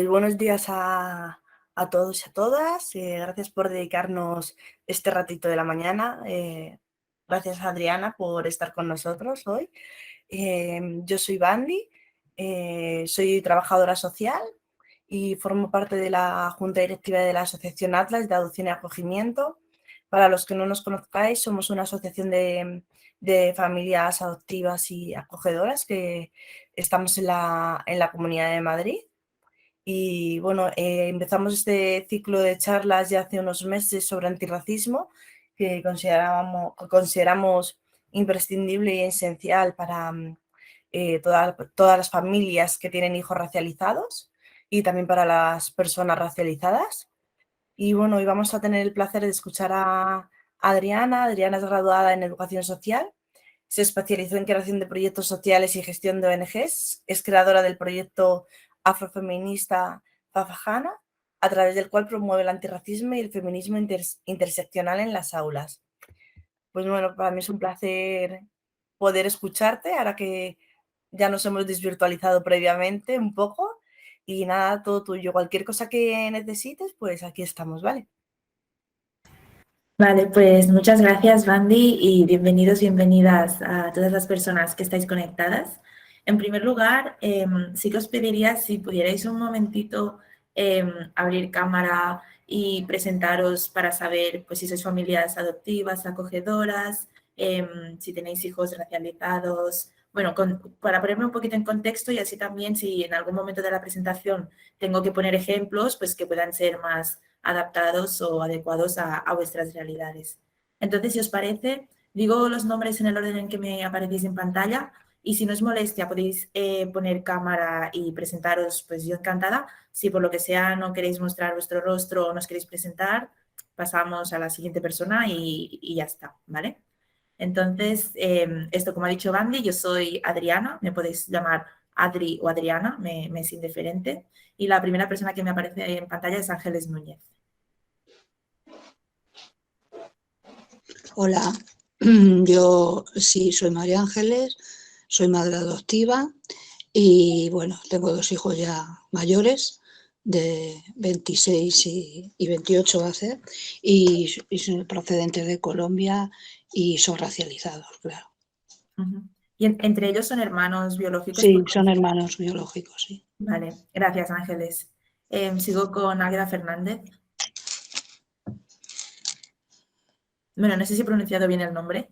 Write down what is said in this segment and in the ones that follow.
Pues buenos días a todos y a todas. Gracias por dedicarnos este ratito de la mañana. Gracias, Adriana, por estar con nosotros hoy. Yo soy Bandy, soy trabajadora social y formo parte de la Junta Directiva de la Asociación Atlas de Adopción y Acogimiento. Para los que no nos conozcáis, somos una asociación de familias adoptivas y acogedoras que estamos en la Comunidad de Madrid. Y bueno, empezamos este ciclo de charlas ya hace unos meses sobre antirracismo que consideramos imprescindible y esencial para todas las familias que tienen hijos racializados y también para las personas racializadas. Y bueno, hoy vamos a tener el placer de escuchar a Adriana. Adriana es graduada en Educación Social, se especializó en creación de proyectos sociales y gestión de ONGs, es creadora del proyecto afrofeminista Fafajana, a través del cual promueve el antirracismo y el feminismo interseccional en las aulas. Pues bueno, para mí es un placer poder escucharte, ahora que ya nos hemos desvirtualizado previamente un poco. Y nada, todo tuyo. Cualquier cosa que necesites, pues aquí estamos, ¿vale? Vale, pues muchas gracias, Bandy, y bienvenidos, bienvenidas a todas las personas que estáis conectadas. En primer lugar, sí que os pediría si pudierais un momentito abrir cámara y presentaros para saber pues, si sois familias adoptivas, acogedoras, si tenéis hijos racializados. Bueno, para ponerme un poquito en contexto y así también si en algún momento de la presentación tengo que poner ejemplos, pues que puedan ser más adaptados o adecuados a vuestras realidades. Entonces, si os parece, digo los nombres en el orden en que me aparecéis en pantalla y si no es molestia podéis poner cámara y presentaros, pues yo encantada. Si por lo que sea no queréis mostrar vuestro rostro o no os queréis presentar, pasamos a la siguiente persona y ya está, ¿vale? Entonces, esto como ha dicho Bandy, yo soy Adriana, me podéis llamar Adri o Adriana, me es indiferente. Y la primera persona que me aparece en pantalla es Ángeles Núñez. Hola, yo sí soy María Ángeles, soy madre adoptiva y bueno, tengo dos hijos ya mayores de 26 y 28 va a ser y son procedentes de Colombia y son racializados, claro. ¿Y entre ellos son hermanos biológicos? Sí, son hermanos biológicos, sí. Vale, gracias Ángeles. Sigo con Águeda Fernández. Bueno, no sé si he pronunciado bien el nombre.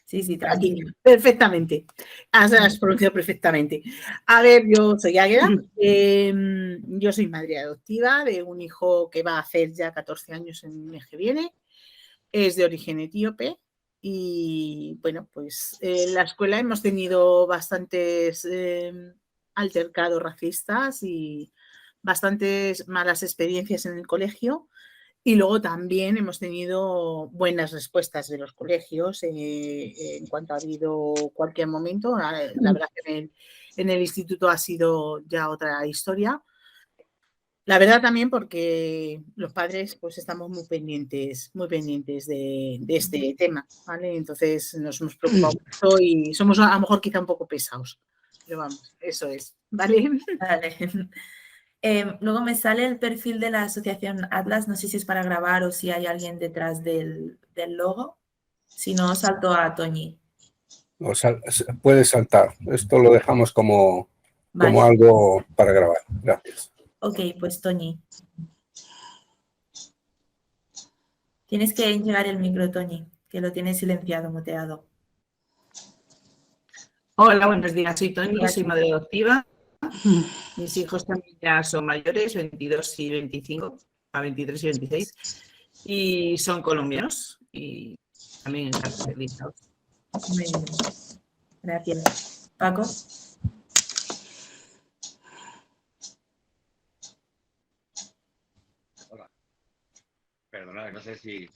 Sí, tranquilo. Perfectamente. Has pronunciado perfectamente. A ver, yo soy Águeda. Yo soy madre adoptiva de un hijo que va a hacer ya 14 años en el mes que viene. Es de origen etíope. Y bueno, pues en la escuela hemos tenido bastantes altercados racistas y bastantes malas experiencias en el colegio. Y luego también hemos tenido buenas respuestas de los colegios en cuanto ha habido cualquier momento. La verdad que en el instituto ha sido ya otra historia. La verdad también porque los padres pues estamos muy pendientes de este tema, ¿vale? Entonces nos hemos preocupado mucho y somos a lo mejor quizá un poco pesados. Pero vamos, eso es, ¿vale? Vale. Luego me sale el perfil de la asociación Atlas, no sé si es para grabar o si hay alguien detrás del logo. Si no, salto a Toñi. Puedes saltar. Esto lo dejamos como algo para grabar. Gracias. Ok, pues Toñi. Tienes que llegar el micro, Toñi, que lo tienes silenciado, muteado. Hola, buenos días. Soy Toñi, soy madre adoptiva. Mis hijos también ya son mayores, 22 y 25, a 23 y 26, y son colombianos y también racializados. Muy bien. Gracias. Paco. Hola. Perdona, no sé si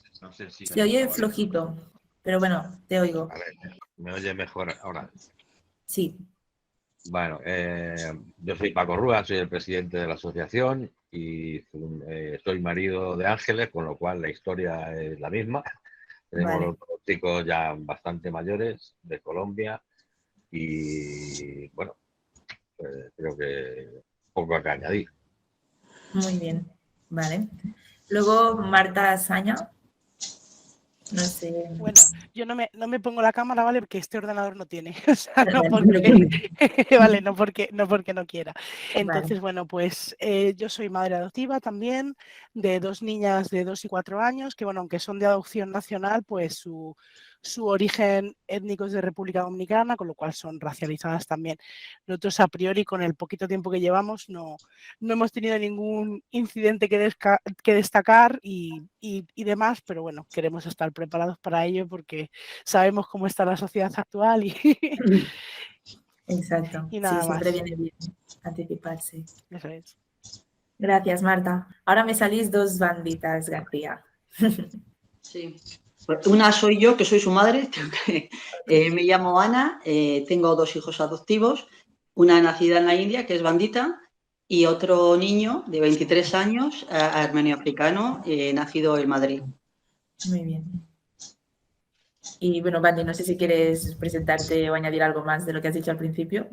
Se oye flojito, pero bueno, te oigo. A ver, ¿me oye mejor ahora? Sí. Bueno, yo soy Paco Rúa, soy el presidente de la asociación y soy marido de Ángeles, con lo cual la historia es la misma. Tenemos dos chicos ya bastante mayores de Colombia y bueno, creo que poco que añadir. Muy bien, vale. Luego Marta Saña. No sé. Bueno, yo no me pongo la cámara, ¿vale? Porque este ordenador no tiene. O sea, no porque, vale, no porque no quiera. Entonces, bueno, pues yo soy madre adoptiva también, de 2 niñas de 2 y 4 años, que bueno, aunque son de adopción nacional, pues su origen étnico es de República Dominicana, con lo cual son racializadas también. Nosotros a priori, con el poquito tiempo que llevamos, no hemos tenido ningún incidente que destacar y demás, pero bueno, queremos estar preparados para ello porque sabemos cómo está la sociedad actual y Exacto. y nada sí, siempre más. viene bien anticiparse. Eso es. Gracias, Marta. Ahora me salís 2 banditas, García. Sí. Pues una soy yo, que soy su madre. Me llamo Ana, tengo 2 hijos adoptivos, una nacida en la India, que es bandita, y otro niño de 23 años, armenio-africano, nacido en Madrid. Muy bien. Y bueno, Bandi, no sé si quieres presentarte o añadir algo más de lo que has dicho al principio.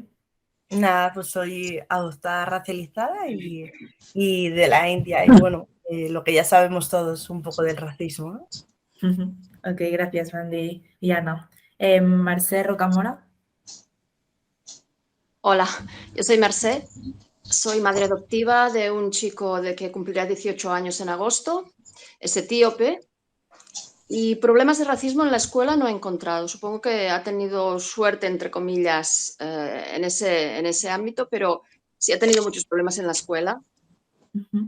Nada, pues soy adoptada racializada y de la India. Y bueno, lo que ya sabemos todos, un poco del racismo, ¿no? Ok, gracias, Bandi y Ana. Mercè Rocamora. Hola, yo soy Mercè, soy madre adoptiva de un chico que cumplirá 18 años en agosto, es etíope, y problemas de racismo en la escuela no he encontrado. Supongo que ha tenido suerte, entre comillas, en ese ámbito, pero sí ha tenido muchos problemas en la escuela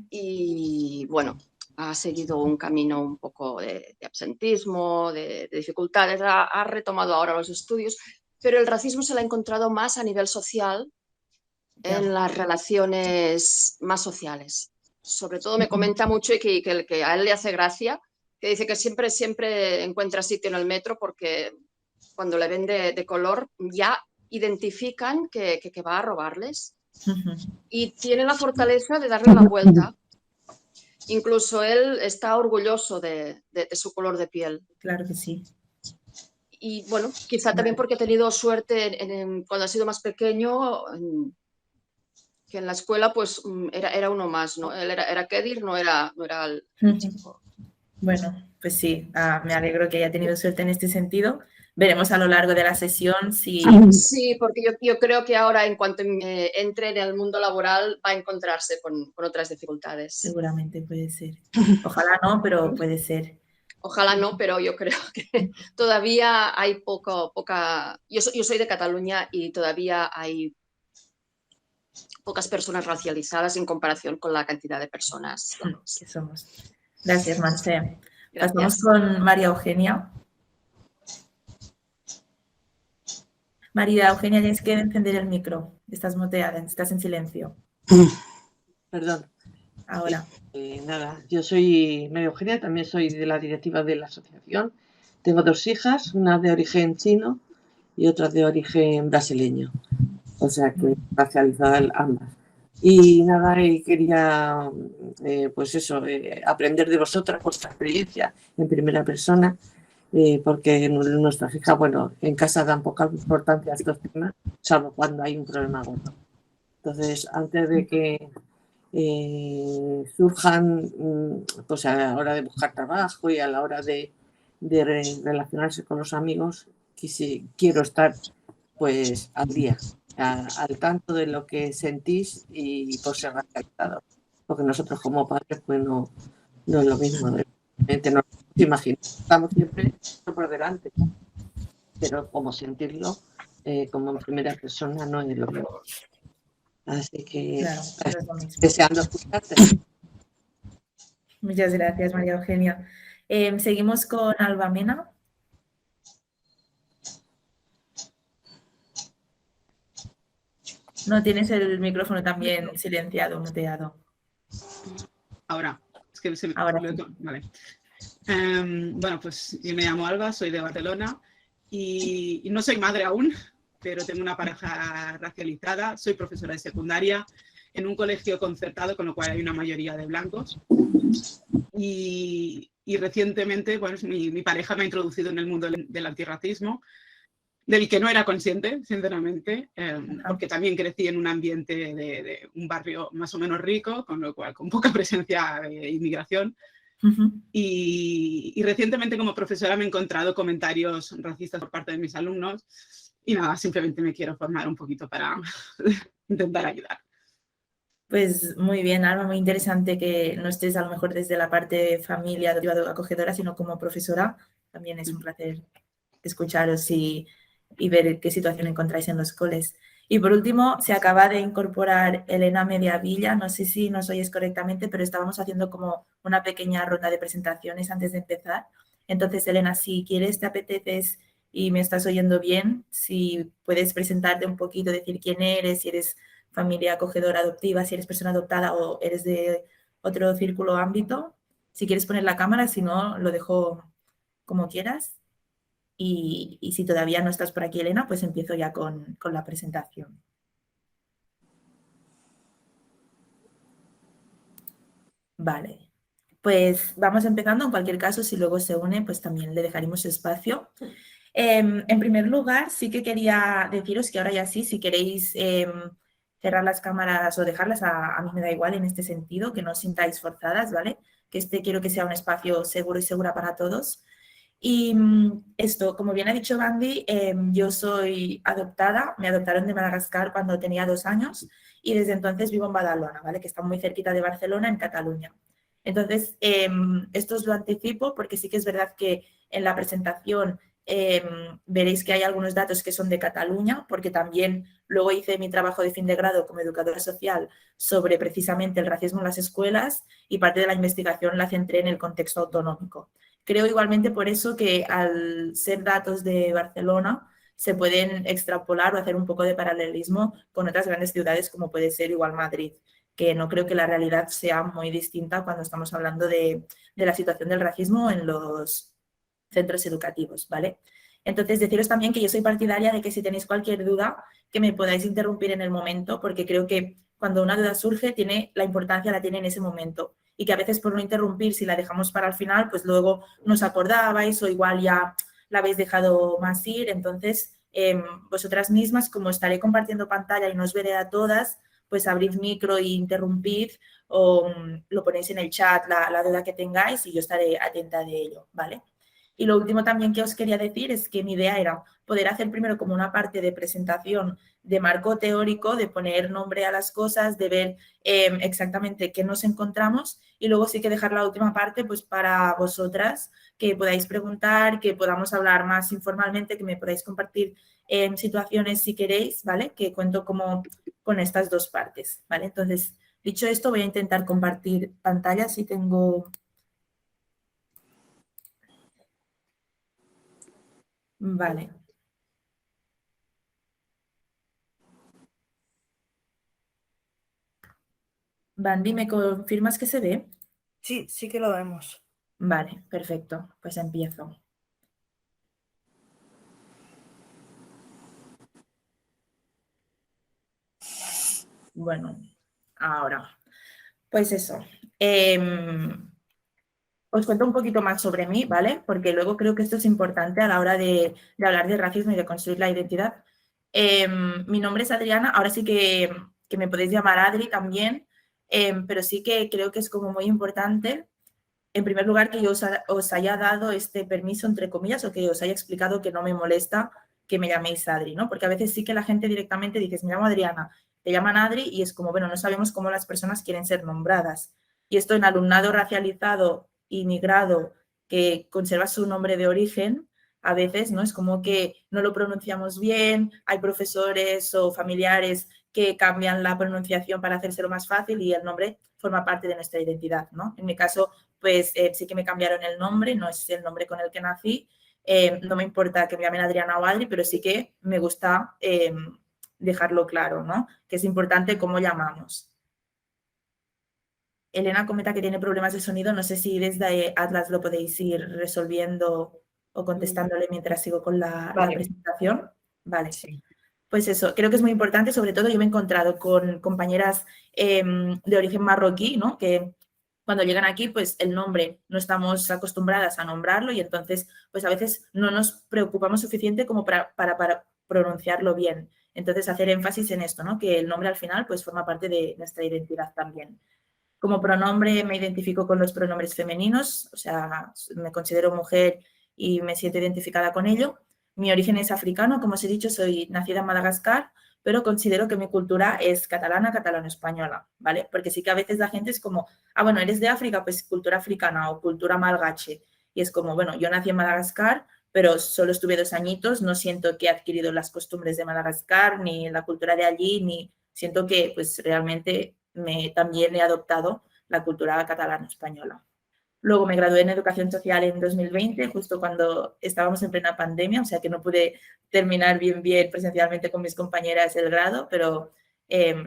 y, bueno, ha seguido un camino un poco de absentismo, de dificultades, ha retomado ahora los estudios, pero el racismo se lo ha encontrado más a nivel social, en las relaciones más sociales. Sobre todo me comenta mucho y que a él le hace gracia, que dice que siempre encuentra sitio en el metro porque cuando le ven de color ya identifican que va a robarles y tiene la fortaleza de darle la vuelta. Incluso él está orgulloso de su color de piel. Claro que sí. Y bueno, quizá también porque ha tenido suerte cuando ha sido más pequeño, que en la escuela pues era uno más, ¿no? Él era Kedir, no era el chico. Bueno, pues sí, me alegro que haya tenido suerte en este sentido. Veremos a lo largo de la sesión si... Sí, porque yo creo que ahora en cuanto entre en el mundo laboral va a encontrarse con otras dificultades. Seguramente puede ser. Ojalá no, pero puede ser. Ojalá no, pero yo creo que todavía hay poca... Yo soy de Cataluña y todavía hay pocas personas racializadas en comparación con la cantidad de personas que somos. Gracias, Mercè. Gracias. Pasamos con María Eugenia. María Eugenia, tienes que encender el micro. Estás muteada, estás en silencio. Perdón. Ahora. Nada, yo soy María Eugenia, también soy de la directiva de la asociación. Tengo 2 hijas, una de origen chino y otra de origen brasileño. O sea que racializadas ambas. Y nada, quería pues eso, aprender de vosotras vuestra experiencia en primera persona, porque nuestras hijas, bueno, en casa dan poca importancia a estos temas, salvo cuando hay un problema gordo. Entonces, antes de que surjan, pues a la hora de buscar trabajo y a la hora de relacionarse con los amigos, quiero estar pues al día, al tanto de lo que sentís y por ser racializado, porque nosotros como padres pues no es lo mismo, no nos imaginamos, estamos siempre por delante, pero como sentirlo como en primera persona no es lo mismo. Así que claro, no es deseando escucharte. Muchas gracias, María Eugenia. Seguimos con Alba Mena. No, tienes el micrófono también silenciado, muteado. Ahora, es que se me... Ahora sí. Vale. Bueno, pues yo me llamo Alba, soy de Barcelona y no soy madre aún, pero tengo una pareja racializada, soy profesora de secundaria en un colegio concertado, con lo cual hay una mayoría de blancos. Y recientemente, bueno, mi pareja me ha introducido en el mundo del antirracismo. del que no era consciente, sinceramente, porque también crecí en un ambiente de un barrio más o menos rico, con lo cual con poca presencia de inmigración. Y recientemente como profesora me he encontrado comentarios racistas por parte de mis alumnos y nada, simplemente me quiero formar un poquito para intentar ayudar. Pues muy bien, Alma, muy interesante que no estés a lo mejor desde la parte de familia acogedora, sino como profesora. También es un placer escucharos y ver qué situación encontráis en los coles. Y por último, se acaba de incorporar Elena Mediavilla, no sé si nos oyes correctamente, pero estábamos haciendo como una pequeña ronda de presentaciones antes de empezar. Entonces, Elena, si quieres, te apeteces y me estás oyendo bien, si puedes presentarte un poquito, decir quién eres, si eres familia acogedora adoptiva, si eres persona adoptada o eres de otro círculo o ámbito. Si quieres poner la cámara, si no, lo dejo como quieras. Y si todavía no estás por aquí, Elena, pues empiezo ya con la presentación. Vale, pues vamos empezando. En cualquier caso, si luego se une, pues también le dejaremos espacio. En primer lugar, sí que quería deciros que ahora ya sí, si queréis cerrar las cámaras o dejarlas, a mí me da igual en este sentido, que no os sintáis forzadas, ¿vale? Que quiero que sea un espacio seguro y segura para todos. Y esto, como bien ha dicho Bandy, yo soy adoptada, me adoptaron de Madagascar cuando tenía 2 años y desde entonces vivo en Badalona, ¿vale? Que está muy cerquita de Barcelona, en Cataluña. Entonces, esto os lo anticipo porque sí que es verdad que en la presentación veréis que hay algunos datos que son de Cataluña, porque también luego hice mi trabajo de fin de grado como educadora social sobre precisamente el racismo en las escuelas y parte de la investigación la centré en el contexto autonómico. Creo igualmente por eso que al ser datos de Barcelona se pueden extrapolar o hacer un poco de paralelismo con otras grandes ciudades como puede ser igual Madrid, que no creo que la realidad sea muy distinta cuando estamos hablando de la situación del racismo en los centros educativos, ¿vale? Entonces, deciros también que yo soy partidaria de que si tenéis cualquier duda, que me podáis interrumpir en el momento, porque creo que cuando una duda surge, la importancia la tiene en ese momento. Y que a veces por no interrumpir, si la dejamos para el final, pues luego no os acordabais o igual ya la habéis dejado más ir. Entonces, vosotras mismas, como estaré compartiendo pantalla y no os veré a todas, pues abrid micro e interrumpid o lo ponéis en el chat la duda que tengáis y yo estaré atenta de ello, ¿vale? Y lo último también que os quería decir es que mi idea era poder hacer primero como una parte de presentación de marco teórico, de poner nombre a las cosas, de ver exactamente qué nos encontramos y luego sí que dejar la última parte pues para vosotras, que podáis preguntar, que podamos hablar más informalmente, que me podáis compartir situaciones si queréis, ¿vale? Que cuento como con estas dos partes, ¿vale? Entonces, dicho esto, voy a intentar compartir pantalla si tengo... Vale. Bandy, ¿me confirmas que se ve? Sí, sí que lo vemos. Vale, perfecto. Pues empiezo. Bueno, ahora. Pues eso. Os cuento un poquito más sobre mí, ¿vale? Porque luego creo que esto es importante a la hora de hablar de racismo y de construir la identidad. Mi nombre es Adriana, ahora sí que me podéis llamar Adri también, pero sí que creo que es como muy importante, en primer lugar, que yo os haya dado este permiso, entre comillas, o que os haya explicado que no me molesta que me llaméis Adri, ¿no? Porque a veces sí que la gente directamente dice, me llamo Adriana, te llaman Adri y es como, bueno, no sabemos cómo las personas quieren ser nombradas. Y esto en alumnado racializado y migrado que conserva su nombre de origen, a veces, ¿no? Es como que no lo pronunciamos bien, hay profesores o familiares que cambian la pronunciación para hacérselo más fácil y el nombre forma parte de nuestra identidad, ¿no? En mi caso, pues sí que me cambiaron el nombre, no es el nombre con el que nací, no me importa que me llamen Adriana o Adri, pero sí que me gusta dejarlo claro, ¿no? Que es importante cómo llamamos. Elena comenta que tiene problemas de sonido, no sé si desde Atlas lo podéis ir resolviendo o contestándole mientras sigo con la presentación. Vale, sí. Pues eso, creo que es muy importante, sobre todo yo me he encontrado con compañeras de origen marroquí, ¿no? Que Cuando llegan aquí, pues el nombre no estamos acostumbradas a nombrarlo y entonces pues a veces no nos preocupamos suficiente como para pronunciarlo bien. Entonces hacer énfasis en esto, ¿no? Que el nombre al final pues forma parte de nuestra identidad también. Como pronombre me identifico con los pronombres femeninos, o sea, me considero mujer y me siento identificada con ello. Mi origen es africano, como os he dicho, soy nacida en Madagascar, pero considero que mi cultura es catalana, catalano-española, ¿vale? Porque sí que a veces la gente es como, ah, bueno, eres de África, pues cultura africana o cultura malgache. Y es como, bueno, yo nací en Madagascar, pero solo estuve 2 añitos, no siento que he adquirido las costumbres de Madagascar, ni la cultura de allí, ni siento que pues realmente también he adoptado la cultura catalana-española. Luego me gradué en Educación Social en 2020, justo cuando estábamos en plena pandemia, o sea que no pude terminar bien presencialmente con mis compañeras el grado, pero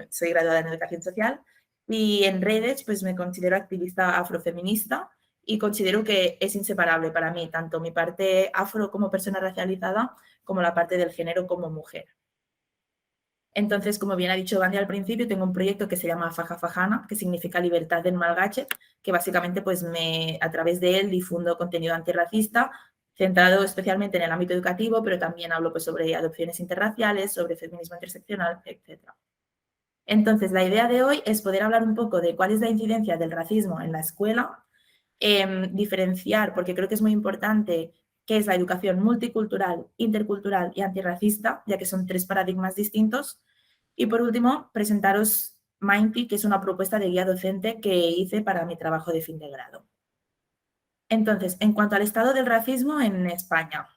soy graduada en Educación Social. Y en redes pues me considero activista afrofeminista y considero que es inseparable para mí tanto mi parte afro como persona racializada como la parte del género como mujer. Entonces, como bien ha dicho Gandhi al principio, tengo un proyecto que se llama Faja Fajana, que significa libertad en malgache, que básicamente pues a través de él difundo contenido antirracista, centrado especialmente en el ámbito educativo, pero también hablo pues sobre adopciones interraciales, sobre feminismo interseccional, etc. Entonces, la idea de hoy es poder hablar un poco de cuál es la incidencia del racismo en la escuela, diferenciar, porque creo que es muy importante, qué es la educación multicultural, intercultural y antirracista, ya que son 3 paradigmas distintos. Y por último, presentaros Mindty, que es una propuesta de guía docente que hice para mi trabajo de fin de grado. Entonces, en cuanto al estado del racismo en España,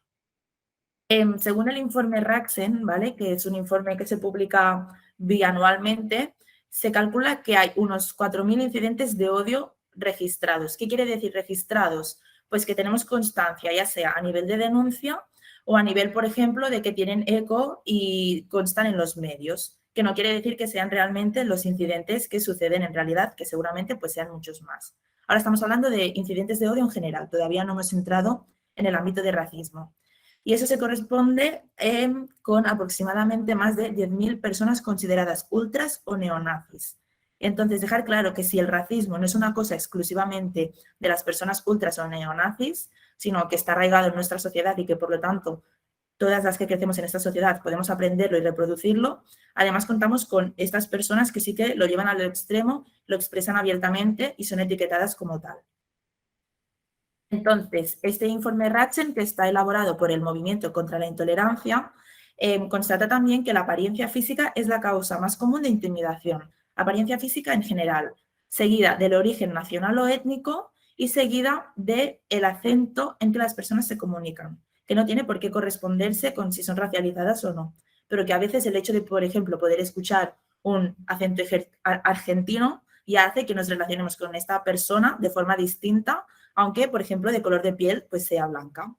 según el informe Raxen, ¿vale? Que es un informe que se publica bianualmente, se calcula que hay unos 4.000 incidentes de odio registrados. ¿Qué quiere decir registrados? Pues que tenemos constancia, ya sea a nivel de denuncia o a nivel, por ejemplo, de que tienen eco y constan en los medios, que no quiere decir que sean realmente los incidentes que suceden en realidad, que seguramente pues sean muchos más. Ahora estamos hablando de incidentes de odio en general, todavía no hemos entrado en el ámbito de racismo. Y eso se corresponde con aproximadamente más de 10.000 personas consideradas ultras o neonazis. Entonces, dejar claro que si el racismo no es una cosa exclusivamente de las personas ultras o neonazis, sino que está arraigado en nuestra sociedad y que, por lo tanto, todas las que crecemos en esta sociedad podemos aprenderlo y reproducirlo, además contamos con estas personas que sí que lo llevan al extremo, lo expresan abiertamente y son etiquetadas como tal. Entonces, este informe Raxen, que está elaborado por el Movimiento contra la Intolerancia, constata también que la apariencia física es la causa más común de intimidación, apariencia física en general, seguida del origen nacional o étnico y seguida del acento en que las personas se comunican, que no tiene por qué corresponderse con si son racializadas o no, pero que a veces el hecho de, por ejemplo, poder escuchar un acento argentino ya hace que nos relacionemos con esta persona de forma distinta, aunque, por ejemplo, de color de piel pues sea blanca.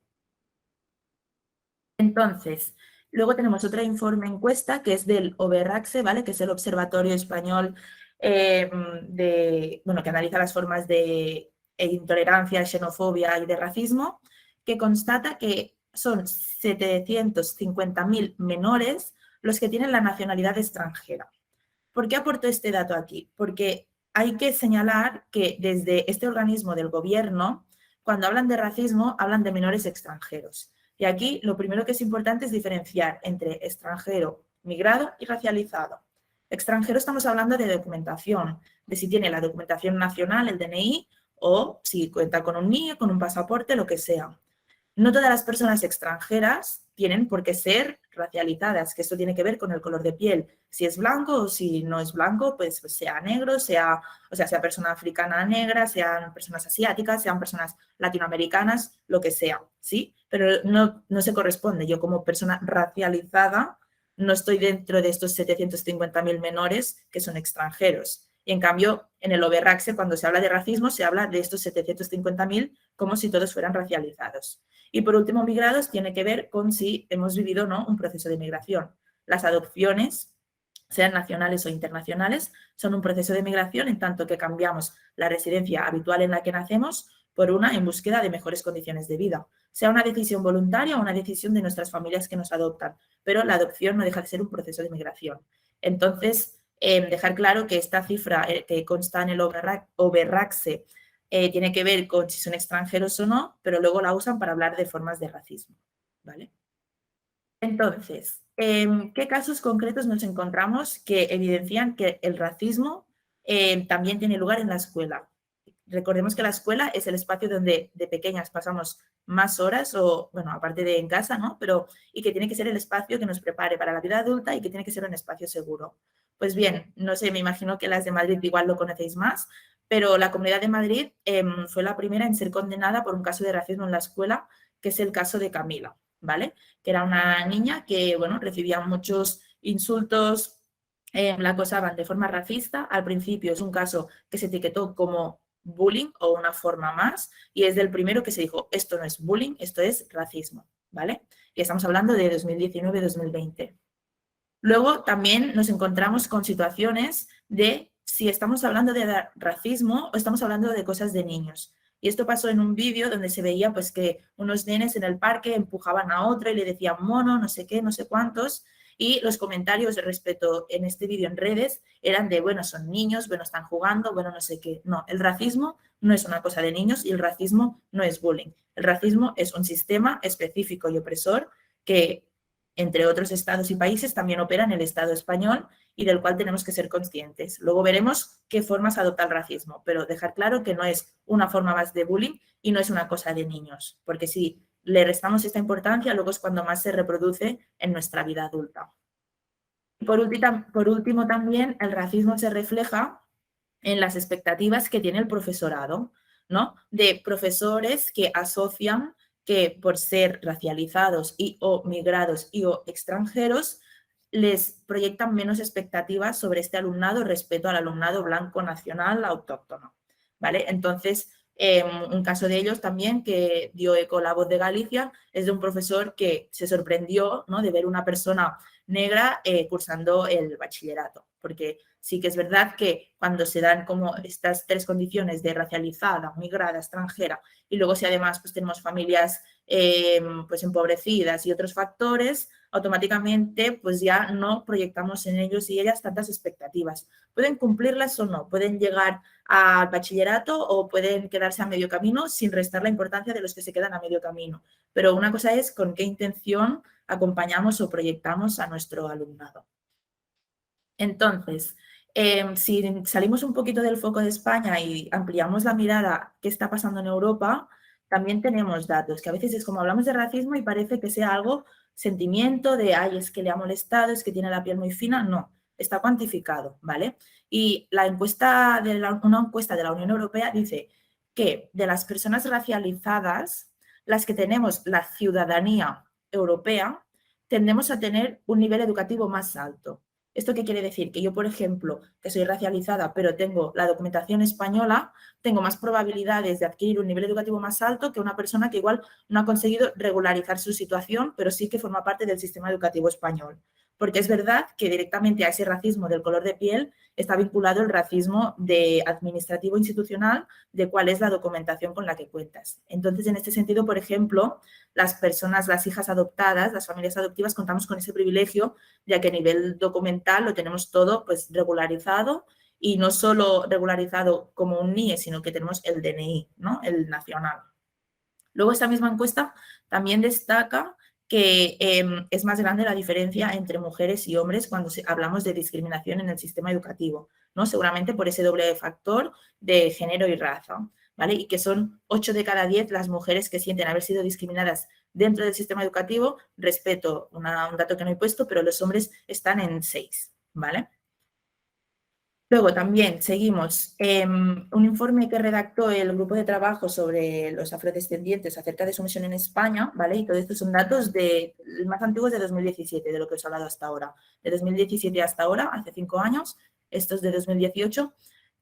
Entonces, luego tenemos otra informe encuesta que es del OBERACSE, ¿vale? Que es el Observatorio Español que analiza las formas de intolerancia, xenofobia y de racismo, que constata que son 750.000 menores los que tienen la nacionalidad extranjera. ¿Por qué aporto este dato aquí? Porque hay que señalar que desde este organismo del gobierno, cuando hablan de racismo, hablan de menores extranjeros. Y aquí lo primero que es importante es diferenciar entre extranjero, migrado y racializado. Extranjero estamos hablando de documentación, de si tiene la documentación nacional, el DNI, o si cuenta con un NIE, con un pasaporte, lo que sea. No todas las personas extranjeras tienen por qué ser racializadas, que esto tiene que ver con el color de piel. Si es blanco o si no es blanco, pues sea negro, sea persona africana negra, sean personas asiáticas, sean personas latinoamericanas, lo que sea, ¿sí? Pero no se corresponde. Yo como persona racializada no estoy dentro de estos 750.000 menores que son extranjeros. Y en cambio, en el OBERACSE, cuando se habla de racismo, se habla de estos 750.000 como si todos fueran racializados. Y por último, migrados tiene que ver con si hemos vivido o no un proceso de migración. Las adopciones, sean nacionales o internacionales, son un proceso de migración en tanto que cambiamos la residencia habitual en la que nacemos por una en búsqueda de mejores condiciones de vida. Sea una decisión voluntaria o una decisión de nuestras familias que nos adoptan, pero la adopción no deja de ser un proceso de migración. Entonces, dejar claro que esta cifra que consta en el Oberraxe tiene que ver con si son extranjeros o no, pero luego la usan para hablar de formas de racismo, ¿vale? Entonces, ¿qué casos concretos nos encontramos que evidencian que el racismo también tiene lugar en la escuela? Recordemos que la escuela es el espacio donde de pequeñas pasamos más horas, o bueno, aparte de en casa, ¿no? Pero, y que tiene que ser el espacio que nos prepare para la vida adulta y que tiene que ser un espacio seguro. Pues bien, no sé, me imagino que las de Madrid igual lo conocéis más, pero la Comunidad de Madrid fue la primera en ser condenada por un caso de racismo en la escuela, que es el caso de Camila, ¿vale? Que era una niña que, bueno, recibía muchos insultos, la acosaban de forma racista. Al principio es un caso que se etiquetó como bullying o una forma más, y es del primero que se dijo, esto no es bullying, esto es racismo, ¿vale? Y estamos hablando de 2019-2020. Luego también nos encontramos con situaciones de si estamos hablando de racismo o estamos hablando de cosas de niños. Y esto pasó en un vídeo donde se veía pues que unos nenes en el parque empujaban a otro y le decían mono, no sé qué, no sé cuántos, y los comentarios respecto en este vídeo en redes eran de, bueno, son niños, bueno, están jugando, bueno, no sé qué. No, el racismo no es una cosa de niños y el racismo no es bullying. El racismo es un sistema específico y opresor que, entre otros estados y países, también opera en el Estado español y del cual tenemos que ser conscientes. Luego veremos qué formas adopta el racismo, pero dejar claro que no es una forma más de bullying y no es una cosa de niños, porque si le restamos esta importancia, luego es cuando más se reproduce en nuestra vida adulta. Por último, también el racismo se refleja en las expectativas que tiene el profesorado, ¿no? De profesores que asocian que por ser racializados y o migrados y o extranjeros, les proyectan menos expectativas sobre este alumnado respecto al alumnado blanco nacional autóctono, ¿vale? Entonces, un caso de ellos también que dio eco La Voz de Galicia es de un profesor que se sorprendió, ¿no?, de ver una persona negra cursando el bachillerato, porque sí que es verdad que cuando se dan como estas tres condiciones de racializada, migrada, extranjera, y luego si además pues tenemos familias pues empobrecidas y otros factores, automáticamente pues ya no proyectamos en ellos y ellas tantas expectativas. Pueden cumplirlas o no, pueden llegar al bachillerato o pueden quedarse a medio camino sin restar la importancia de los que se quedan a medio camino. Pero una cosa es con qué intención acompañamos o proyectamos a nuestro alumnado. Entonces, si salimos un poquito del foco de España y ampliamos la mirada qué está pasando en Europa, también tenemos datos, que a veces es como hablamos de racismo y parece que sea algo sentimiento de, ay, es que le ha molestado, es que tiene la piel muy fina. No, está cuantificado, ¿vale? Y una encuesta de la Unión Europea dice que de las personas racializadas, las que tenemos la ciudadanía europea, tendemos a tener un nivel educativo más alto. ¿Esto qué quiere decir? Que yo, por ejemplo, que soy racializada, pero tengo la documentación española, tengo más probabilidades de adquirir un nivel educativo más alto que una persona que igual no ha conseguido regularizar su situación, pero sí que forma parte del sistema educativo español. Porque es verdad que directamente a ese racismo del color de piel está vinculado el racismo administrativo institucional de cuál es la documentación con la que cuentas. Entonces, en este sentido, por ejemplo, las personas, las hijas adoptadas, las familias adoptivas, contamos con ese privilegio, ya que a nivel documental lo tenemos todo pues regularizado, y no solo regularizado como un NIE, sino que tenemos el DNI, ¿no?, el nacional. Luego, esta misma encuesta también destaca que es más grande la diferencia entre mujeres y hombres cuando hablamos de discriminación en el sistema educativo, ¿no? Seguramente por ese doble factor de género y raza, ¿vale? Y que son 8 de cada 10 las mujeres que sienten haber sido discriminadas dentro del sistema educativo, respecto, un dato que no he puesto, pero los hombres están en 6, ¿vale? Luego también seguimos un informe que redactó el grupo de trabajo sobre los afrodescendientes acerca de su misión en España, ¿vale? Y todo esto son datos más antiguos de 2017, de lo que os he hablado hasta ahora. De 2017 hasta ahora, hace 5 años, estos de 2018,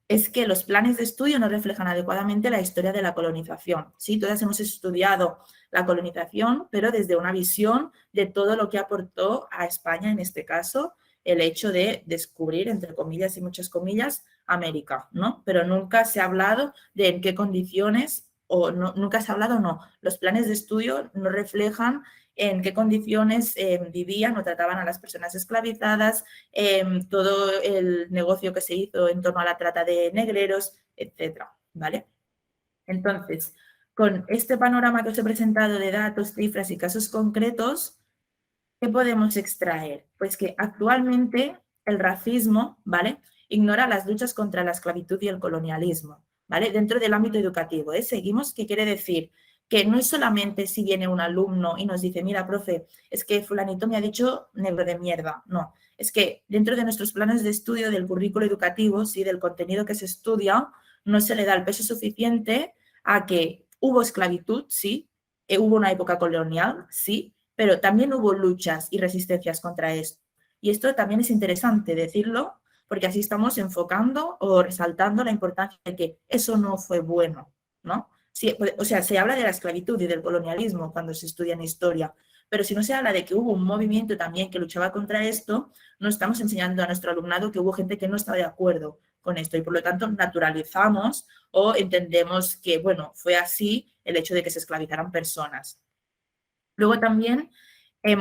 es que los planes de estudio no reflejan adecuadamente la historia de la colonización. Sí, todas hemos estudiado la colonización, pero desde una visión de todo lo que aportó a España, en este caso, el hecho de descubrir, entre comillas y muchas comillas, América, ¿no? Pero nunca se ha hablado de en qué condiciones, o no, nunca se ha hablado, no. Los planes de estudio no reflejan en qué condiciones vivían o trataban a las personas esclavizadas, todo el negocio que se hizo en torno a la trata de negreros, etcétera, ¿vale? Entonces, con este panorama que os he presentado de datos, cifras y casos concretos, ¿qué podemos extraer? Pues que actualmente el racismo, ¿vale?, ignora las luchas contra la esclavitud y el colonialismo, ¿vale?, dentro del ámbito educativo. Seguimos, ¿qué quiere decir? Que no es solamente si viene un alumno y nos dice, mira, profe, es que fulanito me ha dicho negro de mierda. No, es que dentro de nuestros planes de estudio del currículo educativo, sí, del contenido que se estudia, no se le da el peso suficiente a que hubo esclavitud, sí, hubo una época colonial, sí, pero también hubo luchas y resistencias contra esto. Y esto también es interesante decirlo, porque así estamos enfocando o resaltando la importancia de que eso no fue bueno, ¿no? Sí, o sea, se habla de la esclavitud y del colonialismo cuando se estudia en historia, pero si no se habla de que hubo un movimiento también que luchaba contra esto, no estamos enseñando a nuestro alumnado que hubo gente que no estaba de acuerdo con esto y por lo tanto naturalizamos o entendemos que, bueno, fue así el hecho de que se esclavizaran personas. Luego también,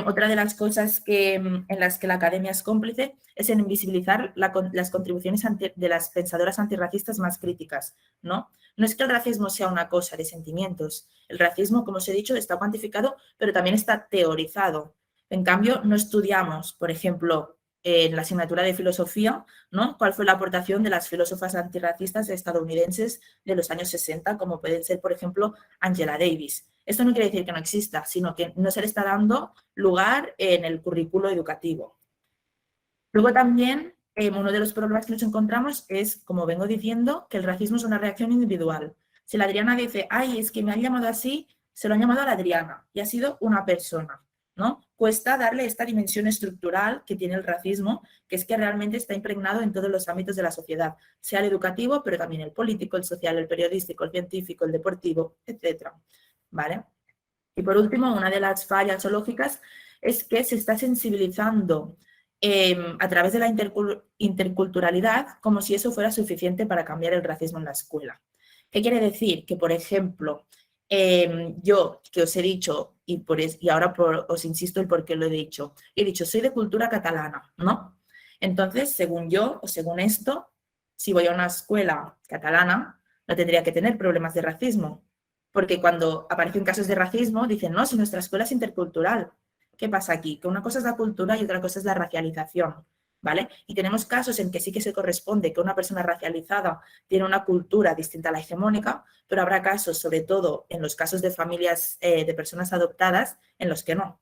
otra de las cosas en las que la academia es cómplice es en invisibilizar las contribuciones de las pensadoras antirracistas más críticas, ¿no? No es que el racismo sea una cosa de sentimientos. El racismo, como os he dicho, está cuantificado, pero también está teorizado. En cambio, no estudiamos, por ejemplo, en la asignatura de filosofía, ¿no?, cuál fue la aportación de las filósofas antirracistas estadounidenses de los años 60, como pueden ser, por ejemplo, Angela Davis. Esto no quiere decir que no exista, sino que no se le está dando lugar en el currículo educativo. Luego también, uno de los problemas que nos encontramos es, como vengo diciendo, que el racismo es una reacción individual. Si la Adriana dice, ay, es que me han llamado así, se lo han llamado a la Adriana y ha sido una persona, ¿no? Cuesta darle esta dimensión estructural que tiene el racismo, que es que realmente está impregnado en todos los ámbitos de la sociedad, sea el educativo, pero también el político, el social, el periodístico, el científico, el deportivo, etc. ¿Vale? Y por último, una de las fallas o lógicas es que se está sensibilizando a través de la interculturalidad como si eso fuera suficiente para cambiar el racismo en la escuela. ¿Qué quiere decir? Que, por ejemplo, yo que os he dicho, y ahora os insisto el por qué lo he dicho, soy de cultura catalana, ¿no? Entonces, según yo, o según esto, si voy a una escuela catalana, no tendría que tener problemas de racismo, porque cuando aparecen casos de racismo, dicen, no, si nuestra escuela es intercultural. ¿Qué pasa aquí? Que una cosa es la cultura y otra cosa es la racialización, ¿vale? Y tenemos casos en que sí que se corresponde que una persona racializada tiene una cultura distinta a la hegemónica, pero habrá casos, sobre todo en los casos de familias de personas adoptadas, en los que no.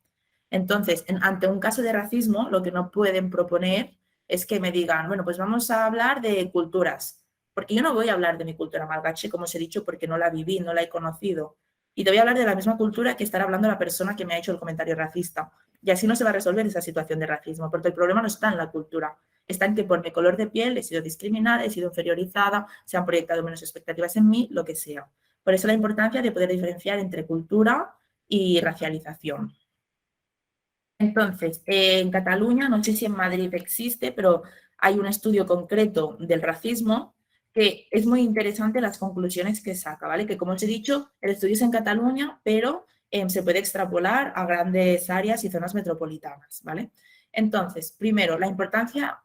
Entonces, ante un caso de racismo, lo que no pueden proponer es que me digan, bueno, pues vamos a hablar de culturas, porque yo no voy a hablar de mi cultura malgache, como os he dicho, porque no la viví, no la he conocido. Y te voy a hablar de la misma cultura que estará hablando la persona que me ha hecho el comentario racista. Y así no se va a resolver esa situación de racismo, porque el problema no está en la cultura, está en que por mi color de piel he sido discriminada, he sido inferiorizada, se han proyectado menos expectativas en mí, lo que sea. Por eso la importancia de poder diferenciar entre cultura y racialización. Entonces, en Cataluña, no sé si en Madrid existe, pero hay un estudio concreto del racismo que es muy interesante las conclusiones que saca, ¿vale? Que como os he dicho, el estudio es en Cataluña, pero se puede extrapolar a grandes áreas y zonas metropolitanas, ¿vale? Entonces, primero, la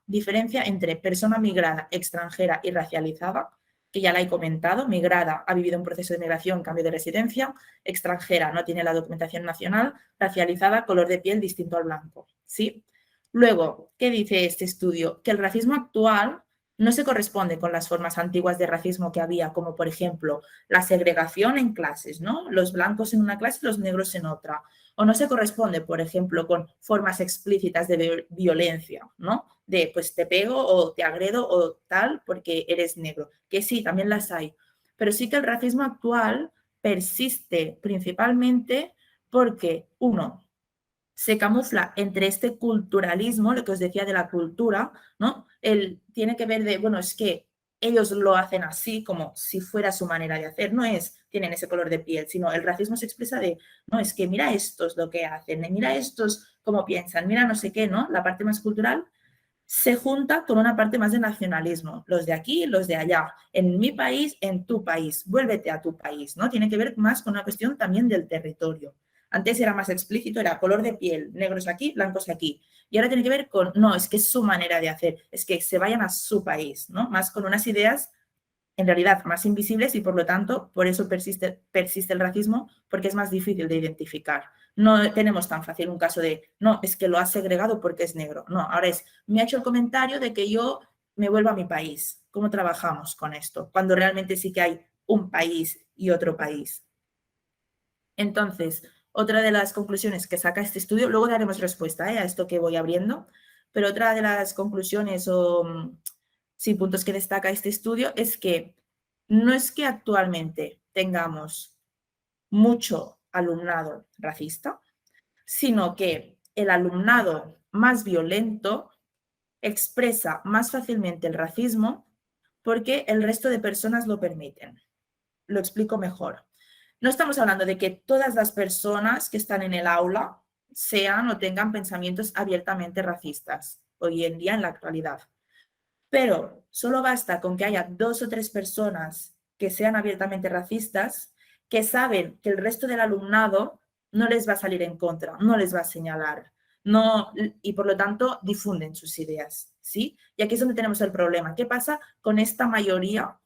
diferencia entre persona migrada, extranjera y racializada, que ya la he comentado, migrada ha vivido un proceso de migración, cambio de residencia, extranjera no tiene la documentación nacional, racializada, color de piel distinto al blanco, ¿sí? Luego, ¿qué dice este estudio? Que el racismo actual no se corresponde con las formas antiguas de racismo que había, como por ejemplo la segregación en clases, ¿no? Los blancos en una clase y los negros en otra. O no se corresponde, por ejemplo, con formas explícitas de violencia, ¿no? De pues te pego o te agredo o tal porque eres negro. Que sí, también las hay. Pero sí que el racismo actual persiste principalmente porque, uno, se camufla entre este culturalismo, lo que os decía de la cultura, ¿no? Tiene que ver de, bueno, es que ellos lo hacen así como si fuera su manera de hacer, no es, tienen ese color de piel, sino el racismo se expresa de, no, es que mira estos lo que hacen, mira estos cómo piensan, mira no sé qué, ¿no? La parte más cultural se junta con una parte más de nacionalismo, los de aquí, los de allá, en mi país, en tu país, vuélvete a tu país, ¿no? Tiene que ver más con una cuestión también del territorio. Antes era más explícito, era color de piel, negros aquí, blancos aquí. Y ahora tiene que ver con, no, es que es su manera de hacer, es que se vayan a su país, ¿no? Más con unas ideas en realidad más invisibles y por lo tanto, por eso persiste el racismo, porque es más difícil de identificar. No tenemos tan fácil un caso de, no, es que lo has segregado porque es negro. No, ahora es, me ha hecho el comentario de que yo me vuelvo a mi país. ¿Cómo trabajamos con esto? Cuando realmente sí que hay un país y otro país. Entonces, otra de las conclusiones que saca este estudio, luego daremos respuesta a esto que voy abriendo, pero otra de las conclusiones o sí, puntos que destaca este estudio es que no es que actualmente tengamos mucho alumnado racista, sino que el alumnado más violento expresa más fácilmente el racismo porque el resto de personas lo permiten. Lo explico mejor. No estamos hablando de que todas las personas que están en el aula sean o tengan pensamientos abiertamente racistas hoy en día en la actualidad. Pero solo basta con que haya 2 o 3 personas que sean abiertamente racistas, que saben que el resto del alumnado no les va a salir en contra, no les va a señalar, no, y por lo tanto difunden sus ideas, ¿sí? Y aquí es donde tenemos el problema. ¿Qué pasa con esta mayoría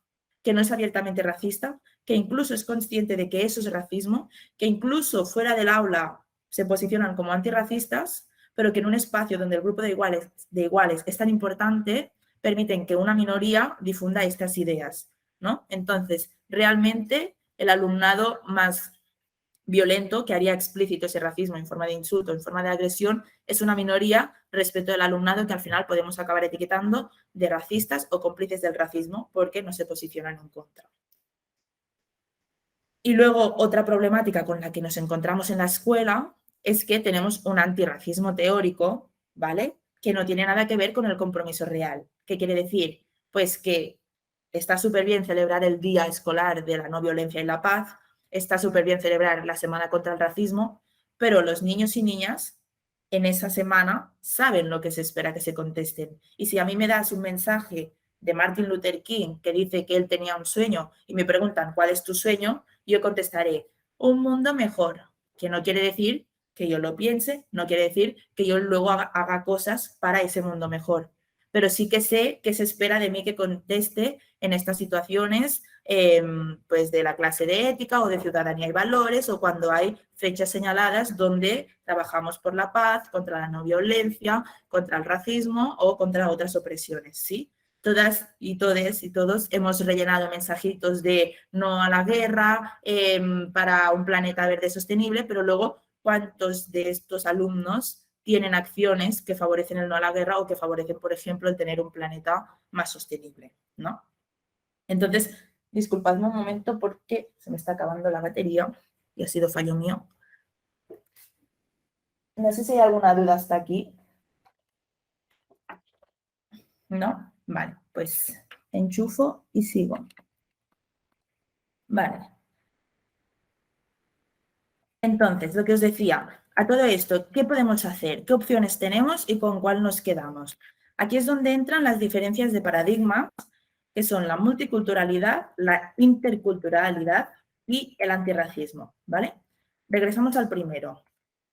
que no es abiertamente racista, que incluso es consciente de que eso es racismo, que incluso fuera del aula se posicionan como antirracistas, pero que en un espacio donde el grupo de iguales es tan importante, permiten que una minoría difunda estas ideas, ¿no? Entonces, realmente el alumnado más violento que haría explícito ese racismo en forma de insulto, en forma de agresión, es una minoría respecto del alumnado que al final podemos acabar etiquetando de racistas o cómplices del racismo porque no se posicionan en contra. Y luego otra problemática con la que nos encontramos en la escuela es que tenemos un antirracismo teórico, ¿vale? Que no tiene nada que ver con el compromiso real. ¿Qué quiere decir? Pues que está súper bien celebrar el Día Escolar de la No Violencia y la Paz, está súper bien celebrar la Semana contra el Racismo, pero los niños y niñas en esa semana saben lo que se espera que se contesten. Y si a mí me das un mensaje de Martin Luther King que dice que él tenía un sueño y me preguntan ¿cuál es tu sueño? Yo contestaré un mundo mejor, que no quiere decir que yo lo piense, no quiere decir que yo luego haga cosas para ese mundo mejor. Pero sí que sé que se espera de mí que conteste en estas situaciones pues de la clase de ética o de ciudadanía y valores o cuando hay fechas señaladas donde trabajamos por la paz, contra la no violencia, contra el racismo o contra otras opresiones, ¿sí? Todas y todos hemos rellenado mensajitos de no a la guerra, para un planeta verde sostenible, pero luego, ¿cuántos de estos alumnos tienen acciones que favorecen el no a la guerra o que favorecen, por ejemplo, el tener un planeta más sostenible, ¿no? Entonces, disculpadme un momento porque se me está acabando la batería y ha sido fallo mío. No sé si hay alguna duda hasta aquí. ¿No? Vale, pues enchufo y sigo. Vale. Entonces, lo que os decía, a todo esto, ¿qué podemos hacer? ¿Qué opciones tenemos y con cuál nos quedamos? Aquí es donde entran las diferencias de paradigma, que son la multiculturalidad, la interculturalidad y el antirracismo, ¿vale? Regresamos al primero.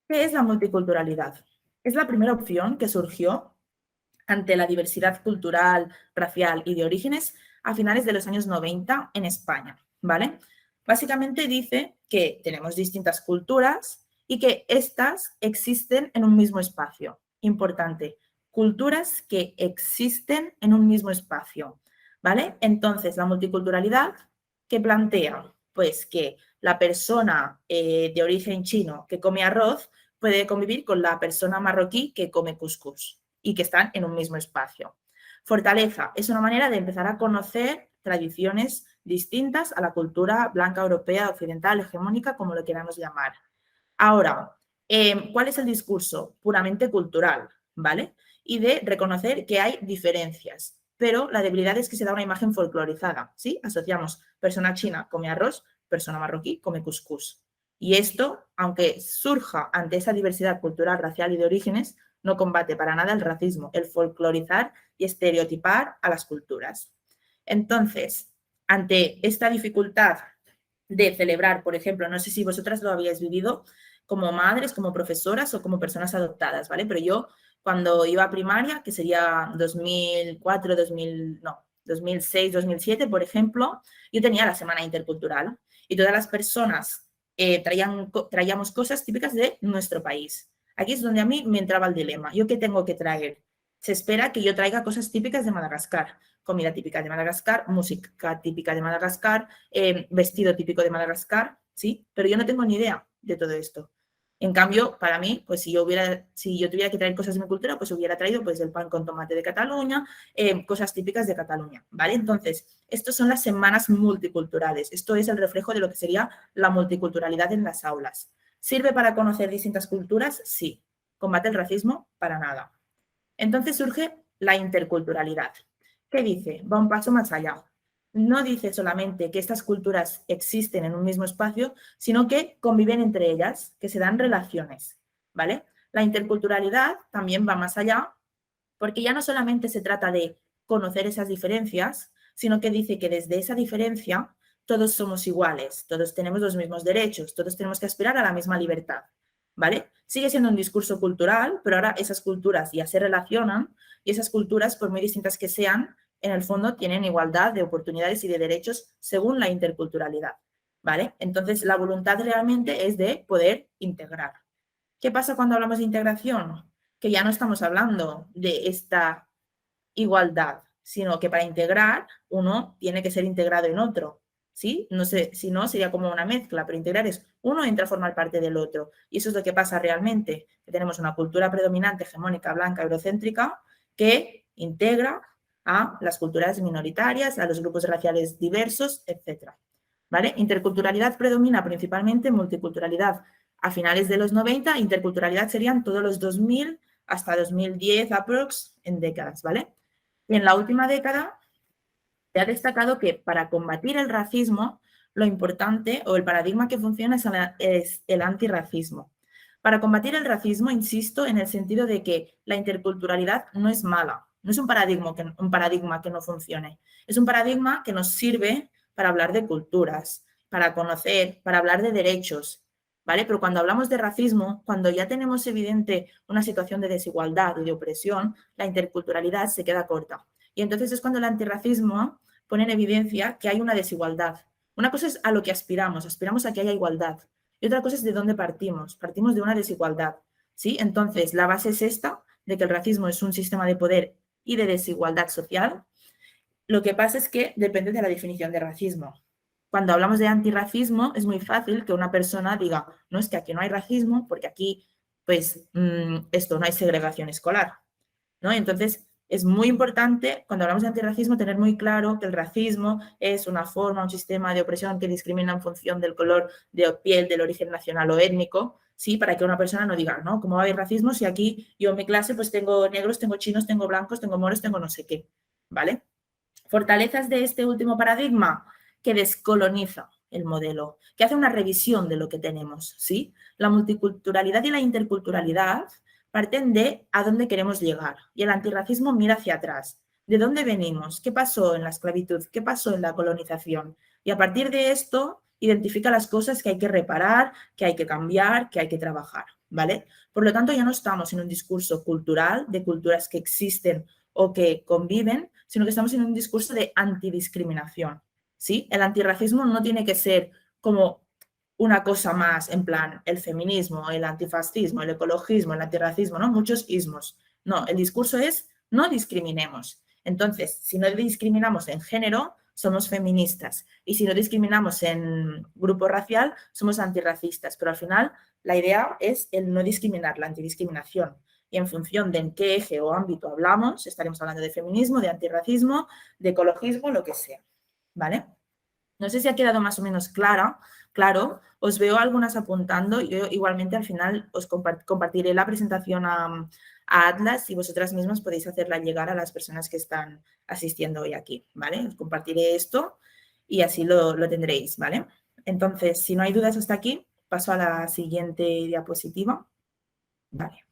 ¿Qué es la multiculturalidad? Es la primera opción que surgió ante la diversidad cultural, racial y de orígenes a finales de los años 90 en España, ¿vale? Básicamente dice que tenemos distintas culturas y que éstas existen en un mismo espacio. Importante, culturas que existen en un mismo espacio, ¿vale? Entonces, la multiculturalidad, ¿qué plantea? Pues que la persona de origen chino que come arroz puede convivir con la persona marroquí que come cuscús y que están en un mismo espacio. Fortaleza es una manera de empezar a conocer tradiciones distintas a la cultura blanca, europea, occidental, hegemónica, como lo queramos llamar. Ahora, ¿cuál es el discurso? Puramente cultural, ¿vale? Y de reconocer que hay diferencias, pero la debilidad es que se da una imagen folclorizada, ¿sí? Asociamos persona china come arroz, persona marroquí come cuscús. Y esto, aunque surja ante esa diversidad cultural, racial y de orígenes, no combate para nada el racismo, el folclorizar y estereotipar a las culturas. Entonces, ante esta dificultad de celebrar, por ejemplo, no sé si vosotras lo habíais vivido, como madres, como profesoras o como personas adoptadas, ¿vale? Pero yo cuando iba a primaria, que sería 2004, 2006, 2007, por ejemplo, yo tenía la semana intercultural y todas las personas traíamos cosas típicas de nuestro país. Aquí es donde a mí me entraba el dilema. ¿Yo qué tengo que traer? Se espera que yo traiga cosas típicas de Madagascar, comida típica de Madagascar, música típica de Madagascar, vestido típico de Madagascar, ¿sí? Pero yo no tengo ni idea de todo esto. En cambio, para mí, pues si yo tuviera que traer cosas de mi cultura, pues hubiera traído pues el pan con tomate de Cataluña, cosas típicas de Cataluña, ¿vale? Entonces, estas son las semanas multiculturales. Esto es el reflejo de lo que sería la multiculturalidad en las aulas. ¿Sirve para conocer distintas culturas? Sí. ¿Combate el racismo? Para nada. Entonces surge la interculturalidad. ¿Qué dice? Va un paso más allá. No dice solamente que estas culturas existen en un mismo espacio, sino que conviven entre ellas, que se dan relaciones, ¿vale? La interculturalidad también va más allá, porque ya no solamente se trata de conocer esas diferencias, sino que dice que desde esa diferencia todos somos iguales, todos tenemos los mismos derechos, todos tenemos que aspirar a la misma libertad, ¿vale? Sigue siendo un discurso cultural, pero ahora esas culturas ya se relacionan y esas culturas, por muy distintas que sean, en el fondo tienen igualdad de oportunidades y de derechos según la interculturalidad, ¿vale? Entonces, la voluntad realmente es de poder integrar. ¿Qué pasa cuando hablamos de integración? Que ya no estamos hablando de esta igualdad, sino que para integrar uno tiene que ser integrado en otro, ¿sí? No sé, si no sería como una mezcla, pero integrar es uno entra a formar parte del otro. Y eso es lo que pasa realmente, que tenemos una cultura predominante, hegemónica, blanca, eurocéntrica, que integra a las culturas minoritarias, a los grupos raciales diversos, etc. ¿Vale? Interculturalidad predomina principalmente, multiculturalidad a finales de los 90, interculturalidad serían todos los 2000 hasta 2010 aprox en décadas, ¿vale? Y en la última década se ha destacado que para combatir el racismo, lo importante o el paradigma que funciona es el antirracismo. Para combatir el racismo, insisto, en el sentido de que la interculturalidad no es mala, no es un paradigma que no funcione, es un paradigma que nos sirve para hablar de culturas, para conocer, para hablar de derechos, ¿vale? Pero cuando hablamos de racismo, cuando ya tenemos evidente una situación de desigualdad y de opresión, la interculturalidad se queda corta. Y entonces es cuando el antirracismo pone en evidencia que hay una desigualdad. Una cosa es a lo que aspiramos a que haya igualdad. Y otra cosa es de dónde partimos de una desigualdad, ¿sí? Entonces, la base es esta, de que el racismo es un sistema de poder y de desigualdad social. Lo que pasa es que depende de la definición de racismo. Cuando hablamos de antirracismo, es muy fácil que una persona diga, no, es que aquí no hay racismo, porque aquí, pues, no hay segregación escolar, ¿no? Entonces, es muy importante, cuando hablamos de antirracismo, tener muy claro que el racismo es una forma, un sistema de opresión que discrimina en función del color de piel, del origen nacional o étnico, ¿sí? Para que una persona no diga, ¿no? ¿Cómo va a haber racismo si aquí yo en mi clase pues tengo negros, tengo chinos, tengo blancos, tengo moros, tengo no sé qué, ¿vale? Fortalezas de este último paradigma, que descoloniza el modelo, que hace una revisión de lo que tenemos, ¿sí? La multiculturalidad y la interculturalidad parten de a dónde queremos llegar y el antirracismo mira hacia atrás. ¿De dónde venimos? ¿Qué pasó en la esclavitud? ¿Qué pasó en la colonización? Y a partir de esto identifica las cosas que hay que reparar, que hay que cambiar, que hay que trabajar, ¿vale? Por lo tanto, ya no estamos en un discurso cultural de culturas que existen o que conviven, sino que estamos en un discurso de antidiscriminación, ¿sí? El antirracismo no tiene que ser como una cosa más en plan el feminismo, el antifascismo, el ecologismo, el antirracismo, ¿no? Muchos ismos. No, el discurso es no discriminemos. Entonces, si no discriminamos en género, somos feministas. Y si no discriminamos en grupo racial, somos antirracistas. Pero al final, la idea es el no discriminar, la antidiscriminación. Y en función de en qué eje o ámbito hablamos, estaremos hablando de feminismo, de antirracismo, de ecologismo, lo que sea, ¿vale? No sé si ha quedado más o menos claro, os veo algunas apuntando. Yo igualmente al final os compartiré la presentación a Atlas y vosotras mismas podéis hacerla llegar a las personas que están asistiendo hoy aquí, ¿vale? Os compartiré esto y así lo tendréis, ¿vale? Entonces, si no hay dudas hasta aquí, paso a la siguiente diapositiva. Vale.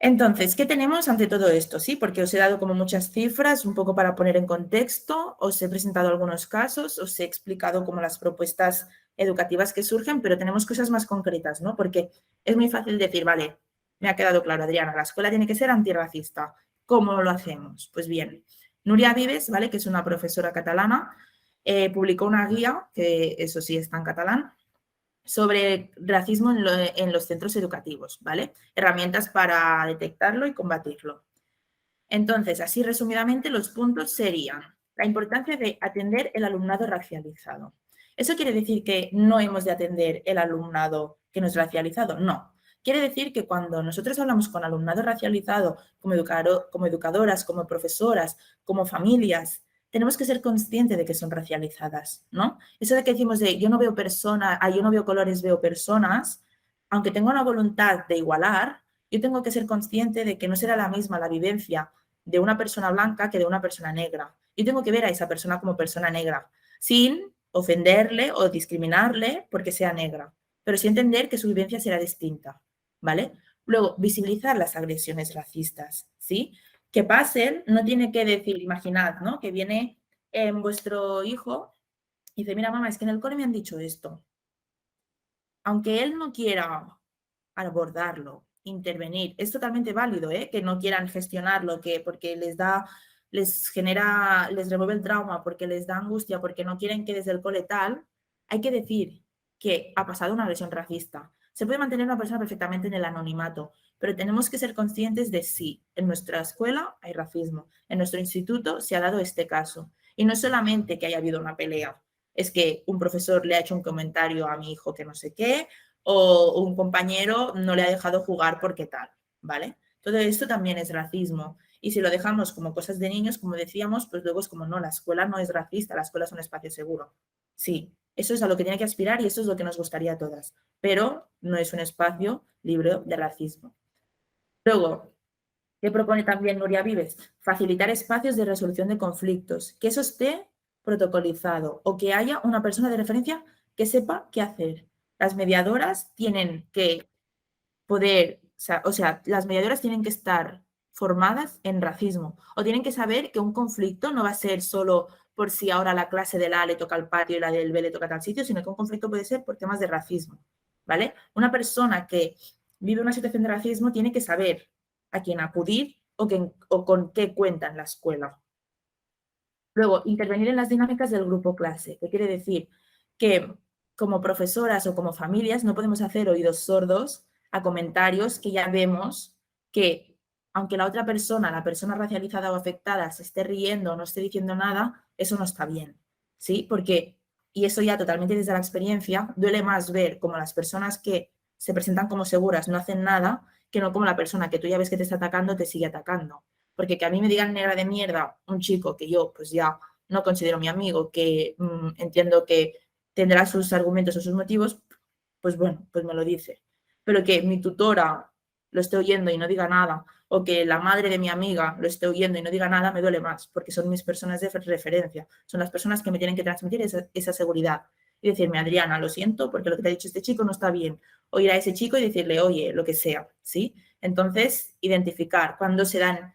Entonces, ¿qué tenemos ante todo esto? Sí, porque os he dado como muchas cifras, un poco para poner en contexto, os he presentado algunos casos, os he explicado como las propuestas educativas que surgen, pero tenemos cosas más concretas, ¿no? Porque es muy fácil decir, vale, me ha quedado claro, Adriana, la escuela tiene que ser antirracista. ¿Cómo lo hacemos? Pues bien, Núria Vives, ¿vale?, que es una profesora catalana, publicó una guía, que eso sí está en catalán, sobre racismo en los centros educativos, ¿vale? Herramientas para detectarlo y combatirlo. Entonces, así resumidamente, los puntos serían la importancia de atender el alumnado racializado. ¿Eso quiere decir que no hemos de atender el alumnado que no es racializado? No. Quiere decir que cuando nosotros hablamos con alumnado racializado, como educadoras, como profesoras, como familias, tenemos que ser conscientes de que son racializadas, ¿no? Eso de que decimos de yo no veo yo no veo colores, veo personas, aunque tenga una voluntad de igualar, yo tengo que ser consciente de que no será la misma la vivencia de una persona blanca que de una persona negra. Yo tengo que ver a esa persona como persona negra, sin ofenderle o discriminarle porque sea negra, pero sí entender que su vivencia será distinta, ¿vale? Luego, visibilizar las agresiones racistas, ¿sí? Que pasen, no tiene que decir, imaginad, ¿no?, que viene vuestro hijo y dice, mira, mamá, es que en el cole me han dicho esto. Aunque él no quiera abordarlo, intervenir, es totalmente válido, que no quieran gestionarlo, porque les remueve el trauma, porque les da angustia, porque no quieren que desde el cole tal, hay que decir que ha pasado una agresión racista. Se puede mantener una persona perfectamente en el anonimato, pero tenemos que ser conscientes de sí, en nuestra escuela hay racismo, en nuestro instituto se ha dado este caso. Y no es solamente que haya habido una pelea, es que un profesor le ha hecho un comentario a mi hijo que no sé qué, o un compañero no le ha dejado jugar porque tal, ¿vale? Todo esto también es racismo. Y si lo dejamos como cosas de niños, como decíamos, pues luego es como, no, la escuela no es racista, la escuela es un espacio seguro. Sí, eso es a lo que tiene que aspirar y eso es lo que nos gustaría a todas, pero no es un espacio libre de racismo. Luego, ¿qué propone también Núria Vives? Facilitar espacios de resolución de conflictos, que eso esté protocolizado o que haya una persona de referencia que sepa qué hacer. Las mediadoras tienen que poder, o sea, las mediadoras tienen que estar formadas en racismo o tienen que saber que un conflicto no va a ser solo por si ahora la clase del A le toca al patio y la del B le toca a tal sitio, sino que un conflicto puede ser por temas de racismo, ¿vale? Una persona que vive una situación de racismo tiene que saber a quién acudir o con qué cuenta en la escuela. Luego, intervenir en las dinámicas del grupo clase, que quiere decir que como profesoras o como familias no podemos hacer oídos sordos a comentarios que ya vemos que, aunque la otra persona, la persona racializada o afectada, se esté riendo o no esté diciendo nada, eso no está bien, ¿sí? Porque, y eso ya totalmente desde la experiencia, duele más ver como las personas que se presentan como seguras no hacen nada, que no como la persona que tú ya ves que te está atacando te sigue atacando. Porque que a mí me digan negra de mierda un chico que yo pues ya no considero mi amigo, que entiendo que tendrá sus argumentos o sus motivos, pues bueno, pues me lo dice. Pero que mi tutora lo esté oyendo y no diga nada, o que la madre de mi amiga lo esté oyendo y no diga nada, me duele más, porque son mis personas de referencia, son las personas que me tienen que transmitir esa seguridad. Y decirme, Adriana, lo siento, porque lo que te ha dicho este chico no está bien. O ir a ese chico y decirle, oye, lo que sea, ¿sí? Entonces, identificar cuando se dan,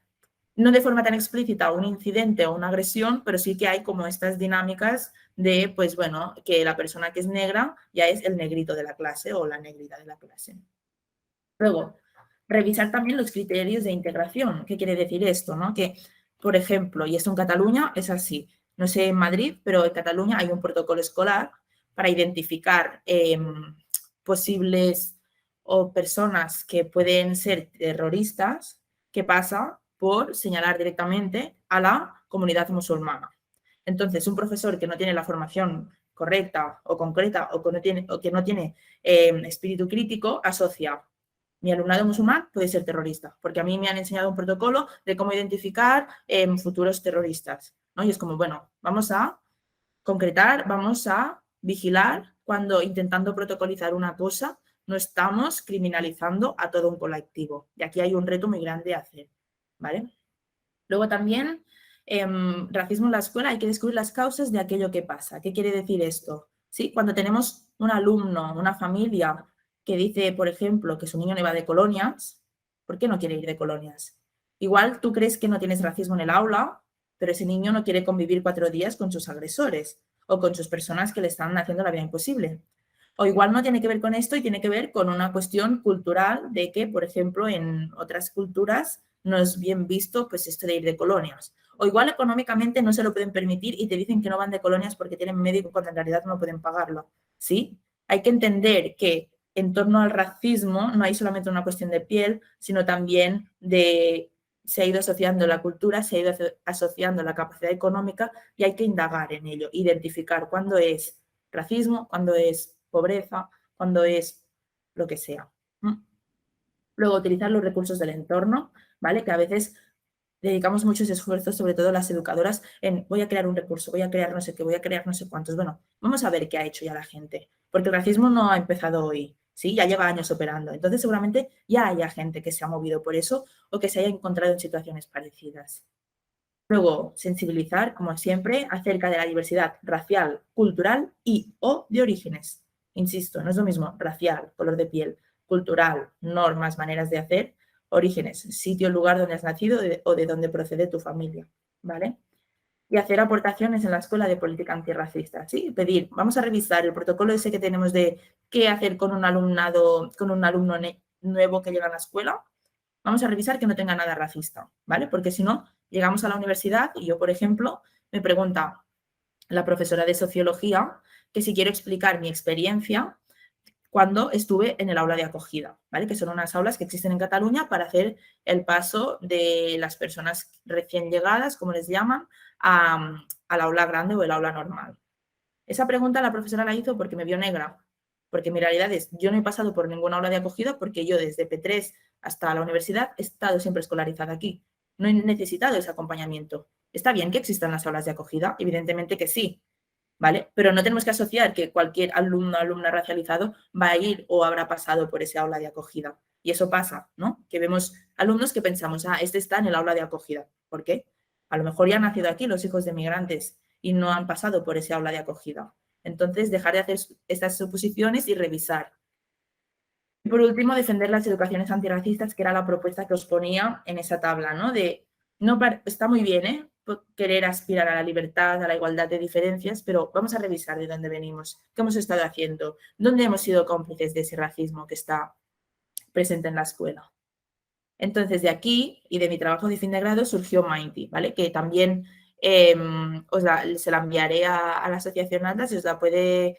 no de forma tan explícita, un incidente o una agresión, pero sí que hay como estas dinámicas de, pues bueno, que la persona que es negra ya es el negrito de la clase o la negrita de la clase. Luego, revisar también los criterios de integración. ¿Qué quiere decir esto? ¿No? Que, por ejemplo, y esto en Cataluña es así, no sé en Madrid, pero en Cataluña hay un protocolo escolar para identificar posibles o personas que pueden ser terroristas, que pasa por señalar directamente a la comunidad musulmana. Entonces, un profesor que no tiene la formación correcta o concreta o que no tiene espíritu crítico asocia mi alumnado musulmán puede ser terrorista, porque a mí me han enseñado un protocolo de cómo identificar futuros terroristas, ¿no? Y es como, bueno, vamos a concretar, vamos a vigilar cuando intentando protocolizar una cosa no estamos criminalizando a todo un colectivo. Y aquí hay un reto muy grande a hacer, ¿vale? Luego también, racismo en la escuela, hay que descubrir las causas de aquello que pasa. ¿Qué quiere decir esto? ¿Sí? Cuando tenemos un alumno, una familia que dice, por ejemplo, que su niño no va de colonias, ¿por qué no quiere ir de colonias? Igual tú crees que no tienes racismo en el aula, pero ese niño no quiere convivir 4 días con sus agresores. o con sus personas que le están haciendo la vida imposible. O igual no tiene que ver con esto y tiene que ver con una cuestión cultural de que, por ejemplo, en otras culturas no es bien visto pues esto de ir de colonias. O igual económicamente no se lo pueden permitir y te dicen que no van de colonias porque tienen médico cuando en realidad no pueden pagarlo. ¿Sí? Hay que entender que en torno al racismo no hay solamente una cuestión de piel, sino también de se ha ido asociando la cultura, se ha ido asociando la capacidad económica y hay que indagar en ello, identificar cuándo es racismo, cuándo es pobreza, cuándo es lo que sea. Luego, utilizar los recursos del entorno, ¿vale? Que a veces dedicamos muchos esfuerzos, sobre todo las educadoras, en voy a crear un recurso, voy a crear no sé qué, voy a crear no sé cuántos. Bueno, vamos a ver qué ha hecho ya la gente, porque el racismo no ha empezado hoy, ¿sí? Ya lleva años operando. Entonces, seguramente ya haya gente que se ha movido por eso o que se haya encontrado en situaciones parecidas. Luego, sensibilizar, como siempre, acerca de la diversidad racial, cultural y o de orígenes. Insisto, no es lo mismo racial, color de piel, cultural, normas, maneras de hacer, orígenes, sitio, lugar donde has nacido o de donde procede tu familia, ¿vale? Y hacer aportaciones en la escuela de política antirracista, ¿sí? Pedir, vamos a revisar el protocolo ese que tenemos de qué hacer con un alumnado, con un alumno nuevo que llega a la escuela. Vamos a revisar que no tenga nada racista, ¿vale? Porque si no, llegamos a la universidad y yo, por ejemplo, me pregunta la profesora de sociología que si quiero explicar mi experiencia cuando estuve en el aula de acogida, ¿vale? Que son unas aulas que existen en Cataluña para hacer el paso de las personas recién llegadas, como les llaman, al aula grande o el aula normal. Esa pregunta la profesora la hizo porque me vio negra, porque mi realidad es, yo no he pasado por ninguna aula de acogida porque yo desde P3 hasta la universidad he estado siempre escolarizada aquí. No he necesitado ese acompañamiento. ¿Está bien que existan las aulas de acogida? Evidentemente que sí, ¿vale? Pero no tenemos que asociar que cualquier alumno o alumna racializado va a ir o habrá pasado por ese aula de acogida. Y eso pasa, ¿no? Que vemos alumnos que pensamos, este está en el aula de acogida. ¿Por qué? A lo mejor ya han nacido aquí los hijos de migrantes y no han pasado por ese aula de acogida. Entonces, dejar de hacer estas suposiciones y revisar. Y por último, defender las educaciones antirracistas, que era la propuesta que os ponía en esa tabla, ¿no? Está muy bien, querer aspirar a la libertad, a la igualdad de diferencias, pero vamos a revisar de dónde venimos, qué hemos estado haciendo, dónde hemos sido cómplices de ese racismo que está presente en la escuela. Entonces, de aquí y de mi trabajo de fin de grado surgió Mindy, ¿vale? Que también se la enviaré a la asociación Atlas y os la puede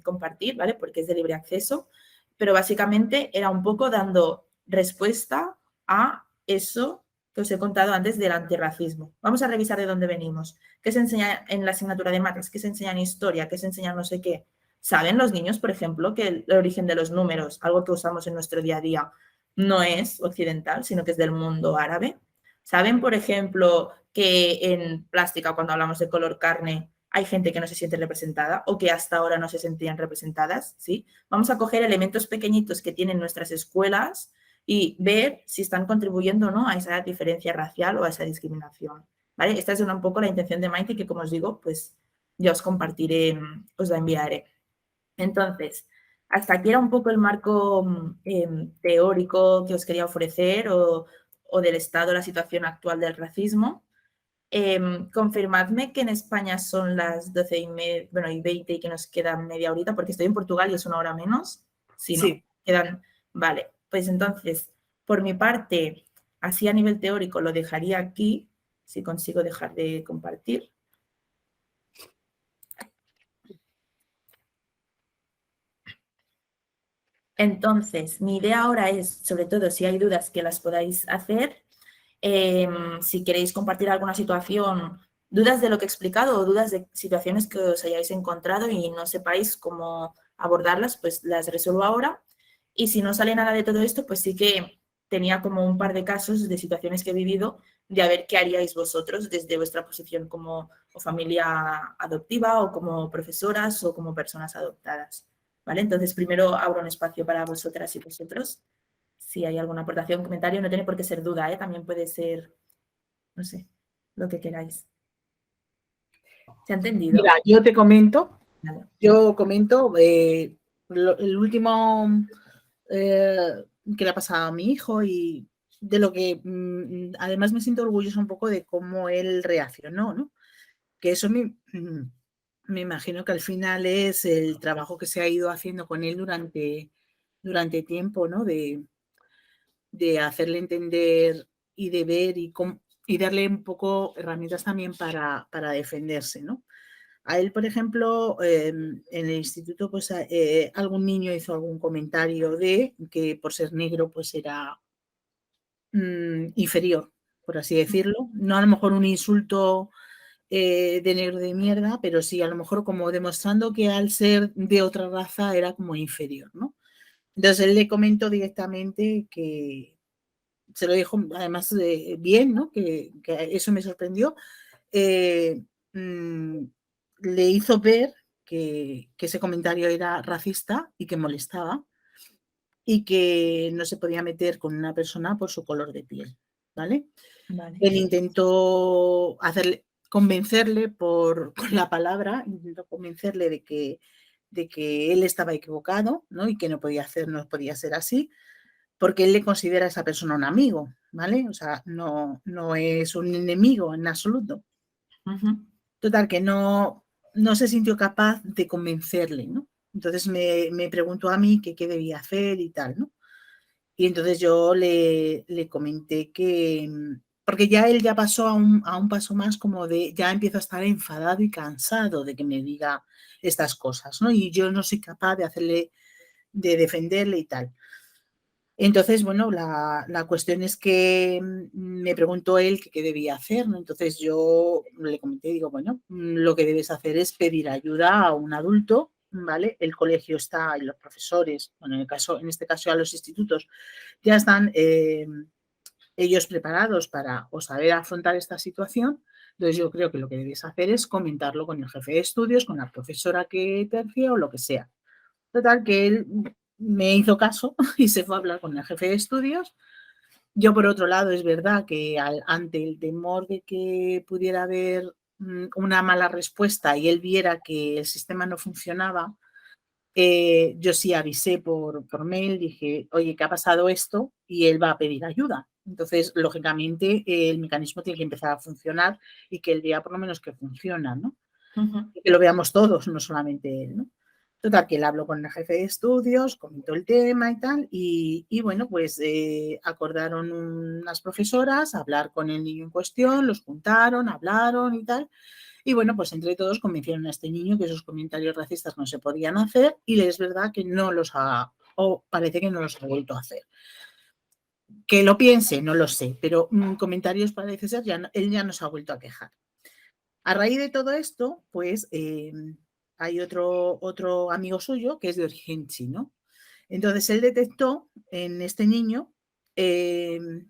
compartir, ¿vale? Porque es de libre acceso, pero básicamente era un poco dando respuesta a eso que os he contado antes del antirracismo. Vamos a revisar de dónde venimos, qué se enseña en la asignatura de mates, qué se enseña en historia, qué se enseña no sé qué. ¿Saben los niños, por ejemplo, que el origen de los números, algo que usamos en nuestro día a día, no es occidental, sino que es del mundo árabe? ¿Saben, por ejemplo, que en plástica, cuando hablamos de color carne, hay gente que no se siente representada o que hasta ahora no se sentían representadas? ¿Sí? Vamos a coger elementos pequeñitos que tienen nuestras escuelas y ver si están contribuyendo o no a esa diferencia racial o a esa discriminación, ¿vale? Esta es un poco la intención de Mighty, que como os digo, pues ya os compartiré, os la enviaré. Entonces, hasta aquí era un poco el marco teórico que os quería ofrecer o del estado, la situación actual del racismo. Confirmadme que en España son las 12:30, bueno, y 20 y que nos quedan media horita, porque estoy en Portugal y es una hora menos. Sí, ¿no? Sí. Vale, pues entonces, por mi parte, así a nivel teórico lo dejaría aquí, si consigo dejar de compartir. Entonces, mi idea ahora es, sobre todo, si hay dudas que las podáis hacer, si queréis compartir alguna situación, dudas de lo que he explicado o dudas de situaciones que os hayáis encontrado y no sepáis cómo abordarlas, pues las resuelvo ahora. Y si no sale nada de todo esto, pues sí que tenía como un par de casos de situaciones que he vivido de a ver qué haríais vosotros desde vuestra posición como familia adoptiva o como profesoras o como personas adoptadas, ¿vale? Entonces, primero abro un espacio para vosotras y vosotros. Si hay alguna aportación, comentario, no tiene por qué ser duda, ¿eh? También puede ser, no sé, lo que queráis. ¿Se ha entendido? Mira, yo te comento, Vale. El último que le ha pasado a mi hijo y de lo que además me siento orgullosa un poco de cómo él reaccionó, ¿no? Que eso me imagino que al final es el trabajo que se ha ido haciendo con él durante tiempo, ¿no? De hacerle entender y de ver y darle un poco herramientas también para defenderse, ¿no? A él, por ejemplo, en el instituto, pues algún niño hizo algún comentario de que por ser negro, pues era inferior, por así decirlo. No a lo mejor un insulto de negro de mierda, pero sí a lo mejor como demostrando que al ser de otra raza era como inferior, ¿no? Entonces él le comentó directamente que se lo dijo además bien, ¿no? Que eso me sorprendió. Le hizo ver que ese comentario era racista y que molestaba y que no se podía meter con una persona por su color de piel, ¿vale? Vale. Él intentó convencerle con la palabra, intentó convencerle de que él estaba equivocado, ¿no? Y que no podía ser así, porque él le considera a esa persona un amigo, ¿vale? O sea, no es un enemigo en absoluto. Total, que no se sintió capaz de convencerle, ¿no? Entonces me preguntó a mí qué debía hacer y tal, ¿no? Y entonces yo le comenté que, porque ya él ya pasó a un paso más como de, ya empiezo a estar enfadado y cansado de que me diga estas cosas, ¿no? Y yo no soy capaz de defenderle y tal. Entonces, bueno, la cuestión es que me preguntó él qué debía hacer, ¿no? Entonces yo le comenté, digo, bueno, lo que debes hacer es pedir ayuda a un adulto, ¿vale? El colegio está y los profesores, bueno, en este caso a los institutos, ya están ellos preparados para saber afrontar esta situación. Entonces yo creo que lo que debes hacer es comentarlo con el jefe de estudios, con la profesora que tercia o lo que sea. Total, que él me hizo caso y se fue a hablar con el jefe de estudios. Yo, por otro lado, es verdad que ante el temor de que pudiera haber una mala respuesta y él viera que el sistema no funcionaba, yo sí avisé por mail, dije, oye, ¿qué ha pasado esto? Y él va a pedir ayuda. Entonces, lógicamente, el mecanismo tiene que empezar a funcionar y que él vea por lo menos que funciona, ¿no? Que lo veamos todos, no solamente él, ¿no? Total, que él habló con el jefe de estudios, comentó el tema y tal, y bueno, pues acordaron unas profesoras hablar con el niño en cuestión, los juntaron, hablaron y tal, y bueno, pues entre todos convencieron a este niño que esos comentarios racistas no se podían hacer y es verdad que no los ha, o parece que no los ha vuelto a hacer. Que lo piense, no lo sé, pero comentarios parece ser, él ya no se ha vuelto a quejar. A raíz de todo esto, pues hay otro amigo suyo que es de origen chino. Entonces él detectó en este niño que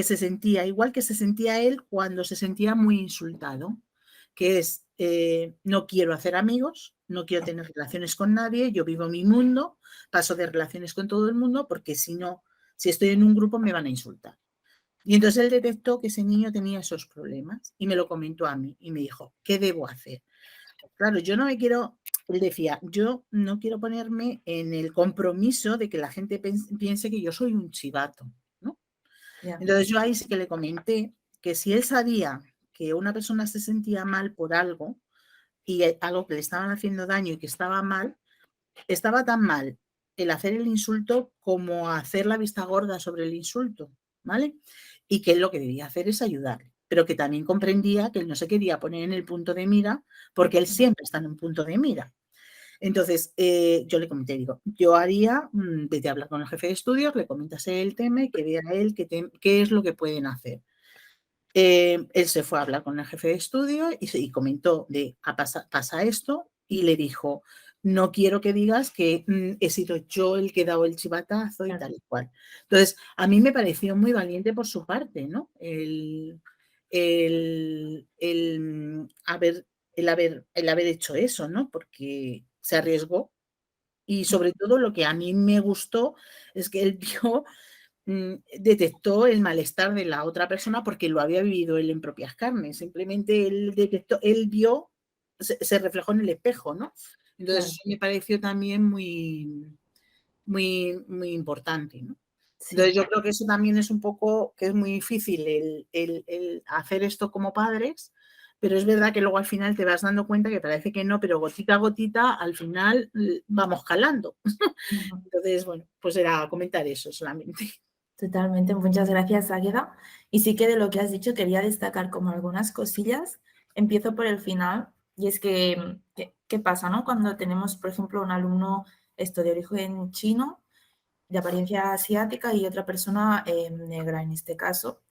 se sentía igual que se sentía él cuando se sentía muy insultado, que es no quiero hacer amigos, no quiero tener relaciones con nadie, yo vivo mi mundo, paso de relaciones con todo el mundo porque si estoy en un grupo me van a insultar. Y entonces él detectó que ese niño tenía esos problemas y me lo comentó a mí y me dijo, ¿qué debo hacer? Claro, él decía, yo no quiero ponerme en el compromiso de que la gente piense que yo soy un chivato, ¿no? Yeah. Entonces yo ahí sí que le comenté que si él sabía que una persona se sentía mal por algo y algo que le estaban haciendo daño y que estaba mal, estaba tan mal el hacer el insulto como hacer la vista gorda sobre el insulto, ¿vale? Y que él lo que debía hacer es ayudarle, pero que también comprendía que él no se quería poner en el punto de mira porque él siempre está en un punto de mira. Entonces, yo le comenté, digo, yo haría, vete a hablar con el jefe de estudios, le comentas el tema y que vea él qué es lo que pueden hacer. Él se fue a hablar con el jefe de estudio y comentó pasa esto y le dijo, no quiero que digas que he sido yo el que he dado el chivatazo y tal y cual. Entonces, a mí me pareció muy valiente por su parte, ¿no? El haber hecho eso, ¿no? Porque se arriesgó y sobre todo lo que a mí me gustó es que él detectó el malestar de la otra persona porque lo había vivido él en propias carnes. Simplemente él vio, se reflejó en el espejo, ¿no? Entonces eso me pareció también muy, muy, muy importante, ¿no? Sí. Entonces yo creo que eso también es un poco, que es muy difícil el hacer esto como padres, pero es verdad que luego al final te vas dando cuenta que parece que no, pero gotita a gotita al final vamos calando. Entonces, bueno, pues era comentar eso solamente. Totalmente, muchas gracias, Águeda. Y sí que de lo que has dicho quería destacar como algunas cosillas. Empiezo por el final, y es que, ¿qué pasa, no? Cuando tenemos, por ejemplo, un alumno de origen chino, de apariencia asiática, y otra persona negra en este caso.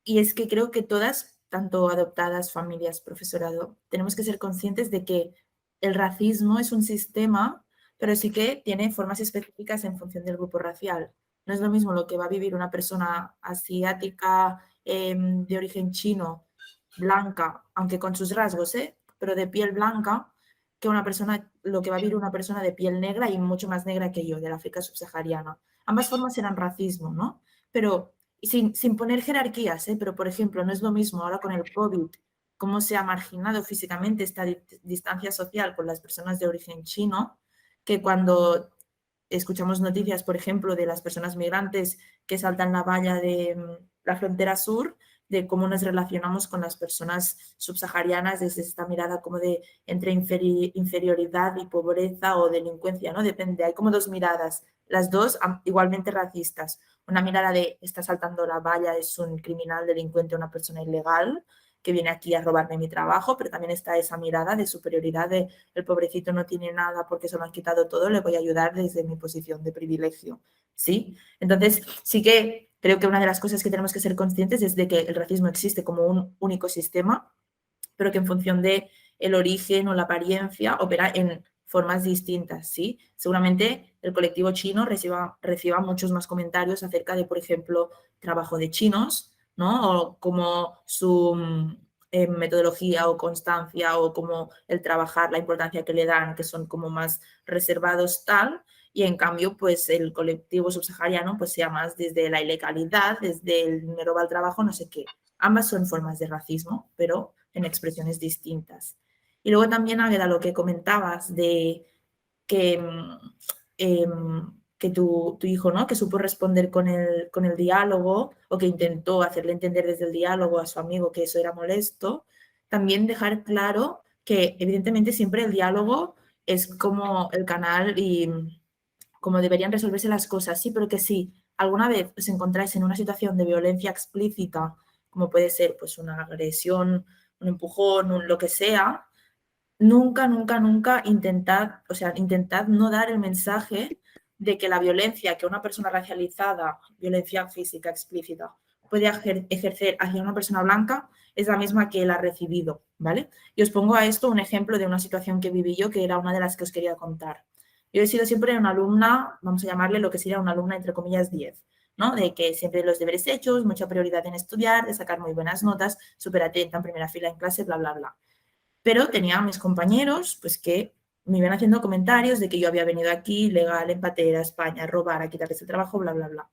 Y es que creo que todas, tanto adoptadas, familias, profesorado, tenemos que ser conscientes de que el racismo es un sistema, pero sí que tiene formas específicas en función del grupo racial. No es lo mismo lo que va a vivir una persona asiática de origen chino, blanca, aunque con sus rasgos, pero de piel blanca, que una persona, lo que va a vivir una persona de piel negra y mucho más negra que yo, del África subsahariana. Ambas formas eran racismo, ¿no? Pero sin poner jerarquías, pero por ejemplo, no es lo mismo ahora con el COVID, cómo se ha marginado físicamente esta distancia social con las personas de origen chino, que cuando escuchamos noticias, por ejemplo, de las personas migrantes que saltan la valla de la frontera sur, de cómo nos relacionamos con las personas subsaharianas desde esta mirada como de entre inferioridad y pobreza o delincuencia, ¿no? Depende, hay como dos miradas, las dos igualmente racistas. Una mirada de está saltando la valla, es un criminal, delincuente, una persona ilegal que viene aquí a robarme mi trabajo, pero también está esa mirada de superioridad de el pobrecito no tiene nada porque se lo han quitado todo, le voy a ayudar desde mi posición de privilegio, ¿sí? Entonces, sí que creo que una de las cosas que tenemos que ser conscientes es de que el racismo existe como un único sistema, pero que en función de el origen o la apariencia opera en formas distintas, ¿sí? Seguramente el colectivo chino reciba muchos más comentarios acerca de, por ejemplo, trabajo de chinos, ¿no? O como su metodología o constancia o como el trabajar, la importancia que le dan, que son como más reservados tal, y en cambio, pues el colectivo subsahariano pues sea más desde la ilegalidad, desde el dinero va al trabajo, no sé qué. Ambas son formas de racismo, pero en expresiones distintas. Y luego también, Águeda, lo que comentabas de que tu hijo, ¿no? Que supo responder con el diálogo o que intentó hacerle entender desde el diálogo a su amigo que eso era molesto, también dejar claro que evidentemente siempre el diálogo es como el canal y como deberían resolverse las cosas, sí, pero que si alguna vez os encontráis en una situación de violencia explícita, como puede ser pues una agresión, un empujón, lo que sea, nunca intentad no dar el mensaje de que la violencia que una persona racializada, violencia física explícita, puede ejercer hacia una persona blanca es la misma que él ha recibido, ¿vale? Y os pongo a esto un ejemplo de una situación que viví yo, que era una de las que os quería contar. Yo he sido siempre una alumna, vamos a llamarle lo que sería una alumna entre comillas 10, ¿no? De que siempre los deberes hechos, mucha prioridad en estudiar, de sacar muy buenas notas, súper atenta en primera fila en clase, bla, bla, bla. Pero tenía a mis compañeros pues que me iban haciendo comentarios de que yo había venido aquí legal, en patera, a España, a robar, a quitarles el trabajo, bla, bla, bla.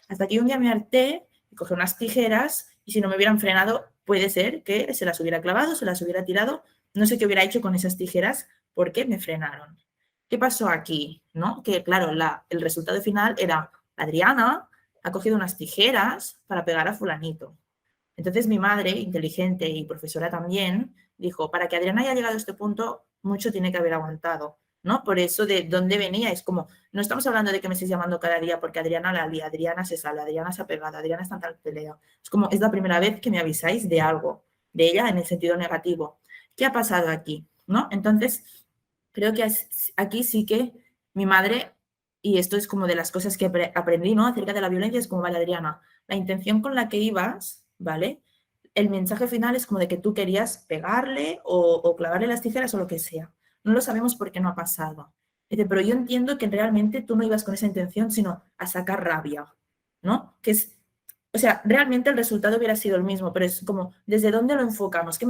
Hasta que un día me harté y cogí unas tijeras y si no me hubieran frenado, puede ser que se las hubiera clavado, se las hubiera tirado, no sé qué hubiera hecho con esas tijeras porque me frenaron. ¿Qué pasó aquí? ¿No? Que claro, el resultado final era Adriana ha cogido unas tijeras para pegar a fulanito. Entonces mi madre, inteligente y profesora también, dijo, para que Adriana haya llegado a este punto, mucho tiene que haber aguantado, ¿no? Por eso de dónde venía, es como, no estamos hablando de que me estéis llamando cada día porque Adriana la lía, Adriana se sale, Adriana se ha pegado, Adriana está en tal pelea. Es como, es la primera vez que me avisáis de algo, de ella en el sentido negativo. ¿Qué ha pasado aquí? ¿No? Entonces, creo que aquí sí que mi madre, y esto es como de las cosas que aprendí, ¿no? Acerca de la violencia, es como, vale, Adriana, la intención con la que ibas, ¿vale? El mensaje final es como de que tú querías pegarle o clavarle las tijeras o lo que sea. No lo sabemos porque no ha pasado. Dice, pero yo entiendo que realmente tú no ibas con esa intención, sino a sacar rabia, ¿no? Que es, o sea, realmente el resultado hubiera sido el mismo, pero es como, ¿desde dónde lo enfocamos? ¿Qué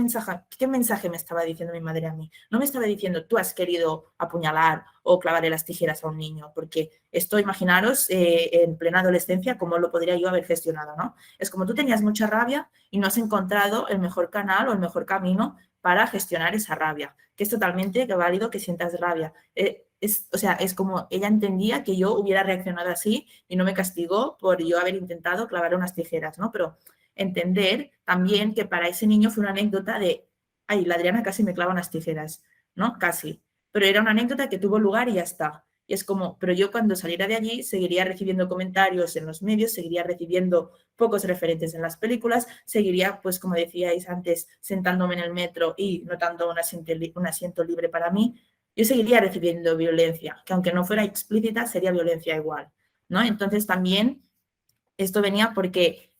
mensaje me estaba diciendo mi madre a mí? No me estaba diciendo, tú has querido apuñalar o clavarle las tijeras a un niño, porque esto, imaginaros, en plena adolescencia, cómo lo podría yo haber gestionado, ¿no? Es como tú tenías mucha rabia y no has encontrado el mejor canal o el mejor camino para gestionar esa rabia, que es totalmente válido que sientas rabia. O sea, es como ella entendía que yo hubiera reaccionado así y no me castigó por yo haber intentado clavar unas tijeras, ¿no? Pero entender también que para ese niño fue una anécdota de ay, la Adriana casi me clava unas tijeras, ¿no? Casi. Pero era una anécdota que tuvo lugar y ya está. Y es como, pero yo cuando saliera de allí seguiría recibiendo comentarios en los medios, seguiría recibiendo pocos referentes en las películas, seguiría, pues como decíais antes, sentándome en el metro y notando un asiento libre para mí, yo seguiría recibiendo violencia, que aunque no fuera explícita, sería violencia igual, ¿no? Entonces también esto venía porque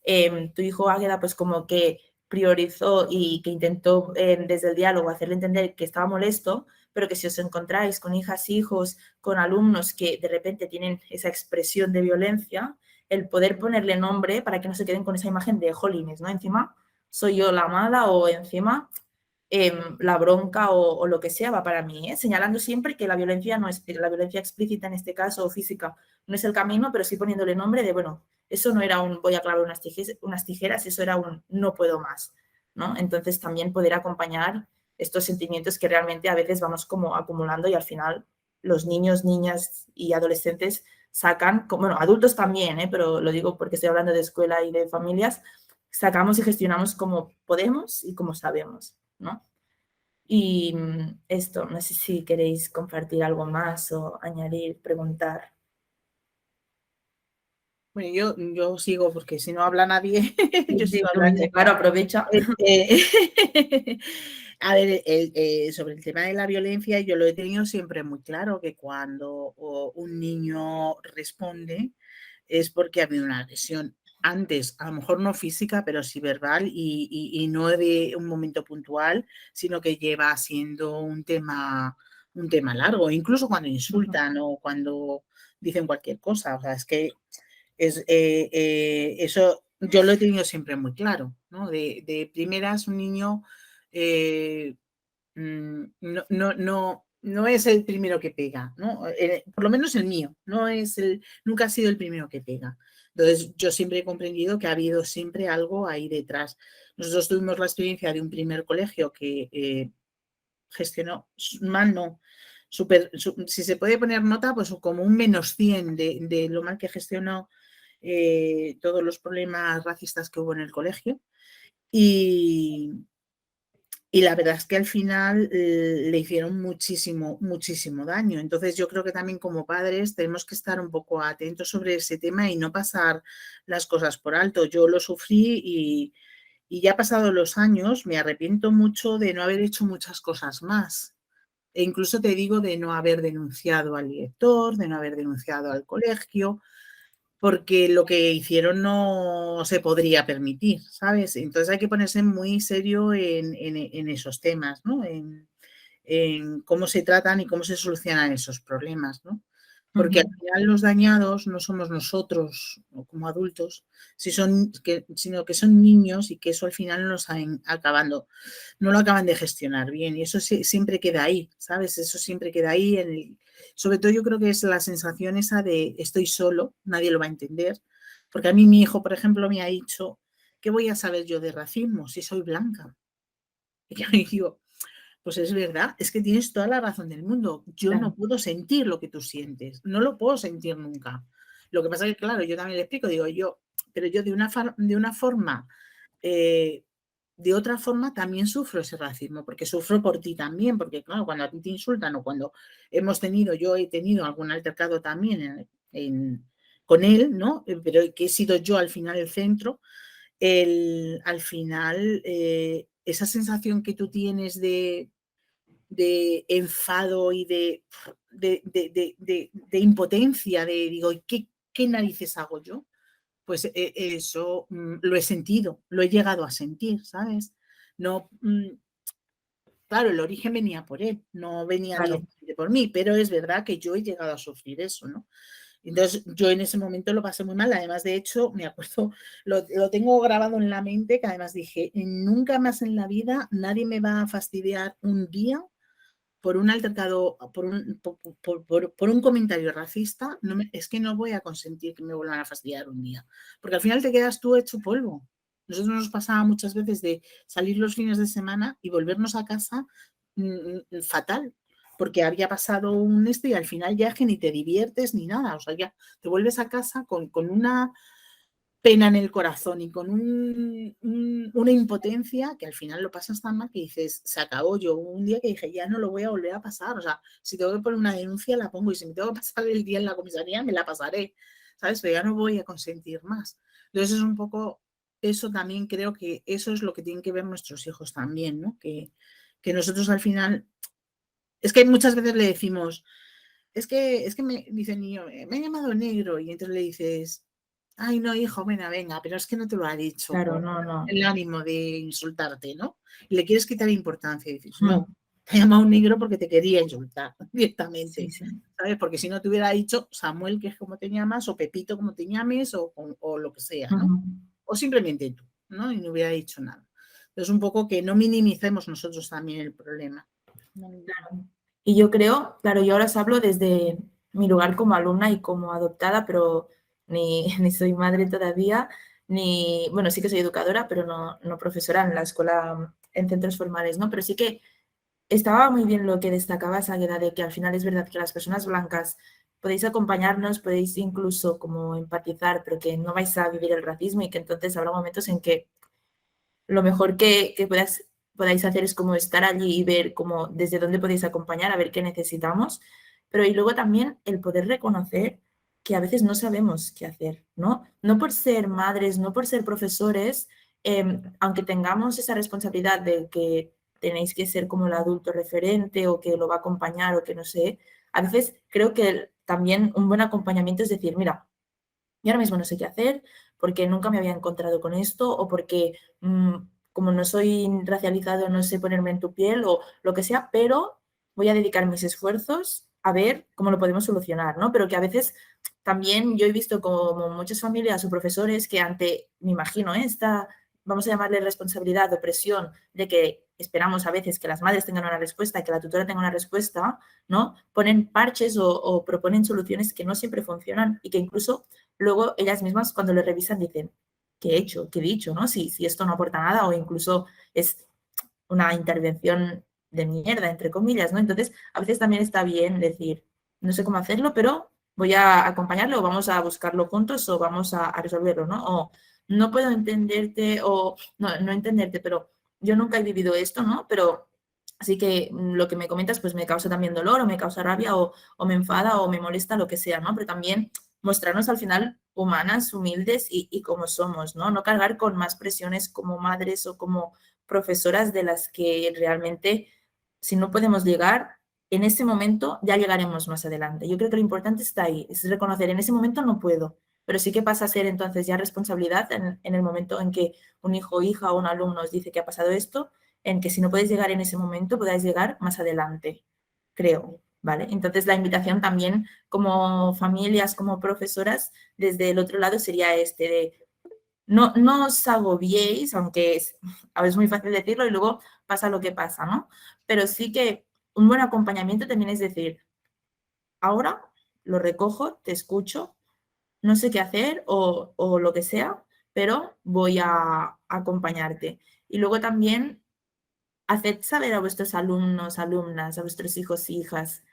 tu hijo Águeda pues como que priorizó y que intentó desde el diálogo hacerle entender que estaba molesto, pero que si os encontráis con hijas, hijos, con alumnos que de repente tienen esa expresión de violencia, el poder ponerle nombre para que no se queden con esa imagen de jolines, ¿no? Encima soy yo la mala o encima la bronca o lo que sea va para mí, ¿eh? Señalando siempre que la violencia no es la violencia explícita en este caso o física no es el camino, pero sí poniéndole nombre de, bueno, eso no era un voy a clavar unas tijeras, eso era un no puedo más, ¿no? Entonces también poder acompañar estos sentimientos que realmente a veces vamos como acumulando y al final los niños, niñas y adolescentes sacan, bueno, adultos también, pero lo digo porque estoy hablando de escuela y de familias, sacamos y gestionamos como podemos y como sabemos, ¿no? Y esto, no sé si queréis compartir algo más o añadir, preguntar. Bueno, yo sigo porque si no habla nadie, yo sigo hablando. Claro, aprovecha. A ver, sobre el tema de la violencia, yo lo he tenido siempre muy claro, que cuando un niño responde es porque ha habido una agresión antes, a lo mejor no física, pero sí verbal y no de un momento puntual, sino que lleva siendo un tema largo, incluso cuando insultan o cuando dicen cualquier cosa. O sea, es que eso yo lo he tenido siempre muy claro, ¿no? De primeras, un niño no es el primero que pega, ¿no? Por lo menos el mío, nunca ha sido el primero que pega. Entonces, yo siempre he comprendido que ha habido siempre algo ahí detrás. Nosotros tuvimos la experiencia de un primer colegio que gestionó mal, no. Si se puede poner nota, pues como un -100 de lo mal que gestionó todos los problemas racistas que hubo en el colegio. Y la verdad es que al final le hicieron muchísimo, muchísimo daño. Entonces yo creo que también como padres tenemos que estar un poco atentos sobre ese tema y no pasar las cosas por alto. Yo lo sufrí y ya pasados los años me arrepiento mucho de no haber hecho muchas cosas más. E incluso te digo de no haber denunciado al director, de no haber denunciado al colegio, porque lo que hicieron no se podría permitir, ¿sabes? Entonces hay que ponerse muy serio en esos temas, ¿no? En cómo se tratan y cómo se solucionan esos problemas, ¿no? Porque al final los dañados no somos nosotros como adultos, sino que son niños y que eso al final no lo acaban de gestionar bien y eso siempre queda ahí, ¿sabes? Eso siempre queda ahí. Sobre todo yo creo que es la sensación esa de estoy solo, nadie lo va a entender, porque a mí mi hijo, por ejemplo, me ha dicho, ¿qué voy a saber yo de racismo si soy blanca? Y yo digo, pues es verdad, es que tienes toda la razón del mundo. Yo no puedo sentir lo que tú sientes, no lo puedo sentir nunca. Lo que pasa es que, claro, yo también le explico, pero yo de otra forma también sufro ese racismo, porque sufro por ti también, porque claro, cuando a ti te insultan o cuando yo he tenido algún altercado también con él, ¿no? Pero que he sido yo al final el centro, al final esa sensación que tú tienes de enfado y de impotencia, digo, ¿qué narices hago yo? Pues eso lo he sentido, lo he llegado a sentir, ¿sabes? No, claro, el origen venía por él, no venía directamente por mí, pero es verdad que yo he llegado a sufrir eso, ¿no? Entonces yo en ese momento lo pasé muy mal, además de hecho me acuerdo, lo tengo grabado en la mente, que además dije, nunca más en la vida nadie me va a fastidiar un día por un altercado, por un comentario racista, es que no voy a consentir que me vuelvan a fastidiar un día, porque al final te quedas tú hecho polvo. Nosotros nos pasaba muchas veces de salir los fines de semana y volvernos a casa fatal, porque había pasado un y al final ya que ni te diviertes ni nada, o sea, ya te vuelves a casa con una pena en el corazón y con una impotencia que al final lo pasas tan mal que dices, se acabó. Yo un día que dije, ya no lo voy a volver a pasar, o sea, si tengo que poner una denuncia la pongo y si me tengo que pasar el día en la comisaría me la pasaré, ¿sabes? Pero ya no voy a consentir más. Entonces es un poco, eso también creo que eso es lo que tienen que ver nuestros hijos también, ¿no? Que nosotros al final, es que muchas veces le decimos, es que me dice el niño, me ha llamado negro y entonces le dices, ay, no, hijo, venga, pero es que no te lo ha dicho Claro, con no. el ánimo de insultarte, ¿no? Y le quieres quitar importancia y dices, no, te ha llamado negro porque te quería insultar directamente, ¿sabes? Porque si no te hubiera dicho Samuel, que es como te llamas, o Pepito, como te llames, o lo que sea, ¿no? O simplemente tú, ¿no? Y no hubiera dicho nada. Entonces, un poco que no minimicemos nosotros también el problema. Claro. Y yo creo, claro, yo ahora os hablo desde mi lugar como alumna y como adoptada, pero ni soy madre todavía, ni, bueno, sí que soy educadora, pero no profesora en la escuela, en centros formales, ¿no? Pero sí que estaba muy bien lo que destacaba Águeda, de que al final es verdad que las personas blancas podéis acompañarnos, podéis incluso como empatizar, pero que no vais a vivir el racismo y que entonces habrá momentos en que lo mejor que podáis hacer es como estar allí y ver como desde dónde podéis acompañar, a ver qué necesitamos, pero y luego también el poder reconocer que a veces no sabemos qué hacer, ¿no? No por ser madres, no por ser profesores, aunque tengamos esa responsabilidad de que tenéis que ser como el adulto referente o que lo va a acompañar o que no sé, a veces creo que también un buen acompañamiento es decir, mira, yo ahora mismo no sé qué hacer porque nunca me había encontrado con esto o porque como no soy racializado no sé ponerme en tu piel o lo que sea, pero voy a dedicar mis esfuerzos a ver cómo lo podemos solucionar, ¿no? Pero que a veces también yo he visto como muchas familias o profesores que ante, me imagino, esta, vamos a llamarle responsabilidad o presión de que esperamos a veces que las madres tengan una respuesta, que la tutora tenga una respuesta, ¿no? Ponen parches o proponen soluciones que no siempre funcionan y que incluso luego ellas mismas cuando lo revisan dicen, ¿qué he hecho? ¿Qué he dicho? ¿No? Si esto no aporta nada o incluso es una intervención de mierda, entre comillas, ¿no? Entonces, a veces también está bien decir, no sé cómo hacerlo, pero voy a acompañarlo o vamos a buscarlo juntos o vamos a resolverlo, ¿no? O no puedo entenderte o no entenderte, pero yo nunca he vivido esto, ¿no? Pero así que lo que me comentas pues me causa también dolor o me causa rabia o me enfada o me molesta, lo que sea, ¿no? Pero también mostrarnos al final humanas, humildes y como somos, ¿no? No cargar con más presiones como madres o como profesoras de las que realmente, si no podemos llegar, en ese momento ya llegaremos más adelante. Yo creo que lo importante está ahí, es reconocer, en ese momento no puedo, pero sí que pasa a ser entonces ya responsabilidad en el momento en que un hijo o hija o un alumno os dice que ha pasado esto, en que si no podéis llegar en ese momento, podáis llegar más adelante, creo. ¿Vale? Entonces la invitación también como familias, como profesoras, desde el otro lado sería este de no os agobiéis, aunque a veces es muy fácil decirlo y luego pasa lo que pasa, ¿no? Pero sí que un buen acompañamiento también es decir, ahora lo recojo, te escucho, no sé qué hacer o lo que sea, pero voy a acompañarte. Y luego también haced saber a vuestros alumnos, alumnas, a vuestros hijos e hijas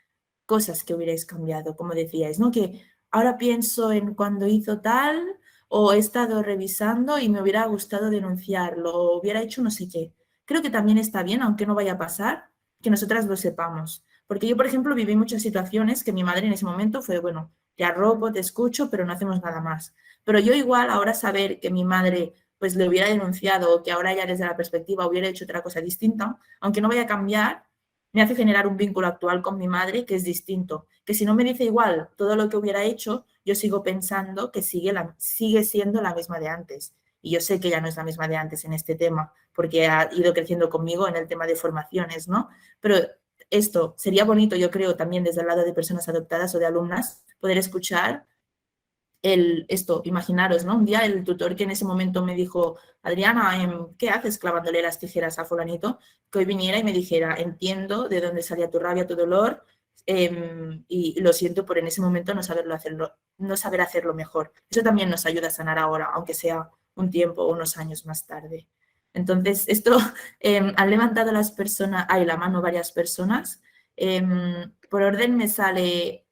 cosas que hubierais cambiado, como decíais, ¿no? Que ahora pienso en cuando hizo tal o he estado revisando y me hubiera gustado denunciarlo o hubiera hecho no sé qué. Creo que también está bien, aunque no vaya a pasar, que nosotras lo sepamos. Porque yo, por ejemplo, viví muchas situaciones que mi madre en ese momento fue, bueno, te arropo, te escucho, pero no hacemos nada más. Pero yo igual ahora saber que mi madre pues le hubiera denunciado o que ahora ya desde la perspectiva hubiera hecho otra cosa distinta, aunque no vaya a cambiar, me hace generar un vínculo actual con mi madre que es distinto. Que si no me dice igual todo lo que hubiera hecho, yo sigo pensando que sigue siendo la misma de antes. Y yo sé que ya no es la misma de antes en este tema, porque ha ido creciendo conmigo en el tema de formaciones, ¿no? Pero esto sería bonito, yo creo, también desde el lado de personas adoptadas o de alumnas, poder escuchar imaginaros, ¿no? Un día el tutor que en ese momento me dijo, Adriana, ¿qué haces clavándole las tijeras a fulanito? Que hoy viniera y me dijera, entiendo de dónde salía tu rabia, tu dolor, y lo siento por en ese momento no saber hacerlo mejor. Eso también nos ayuda a sanar ahora, aunque sea un tiempo o unos años más tarde. Entonces, esto han levantado la mano varias personas. Por orden me sale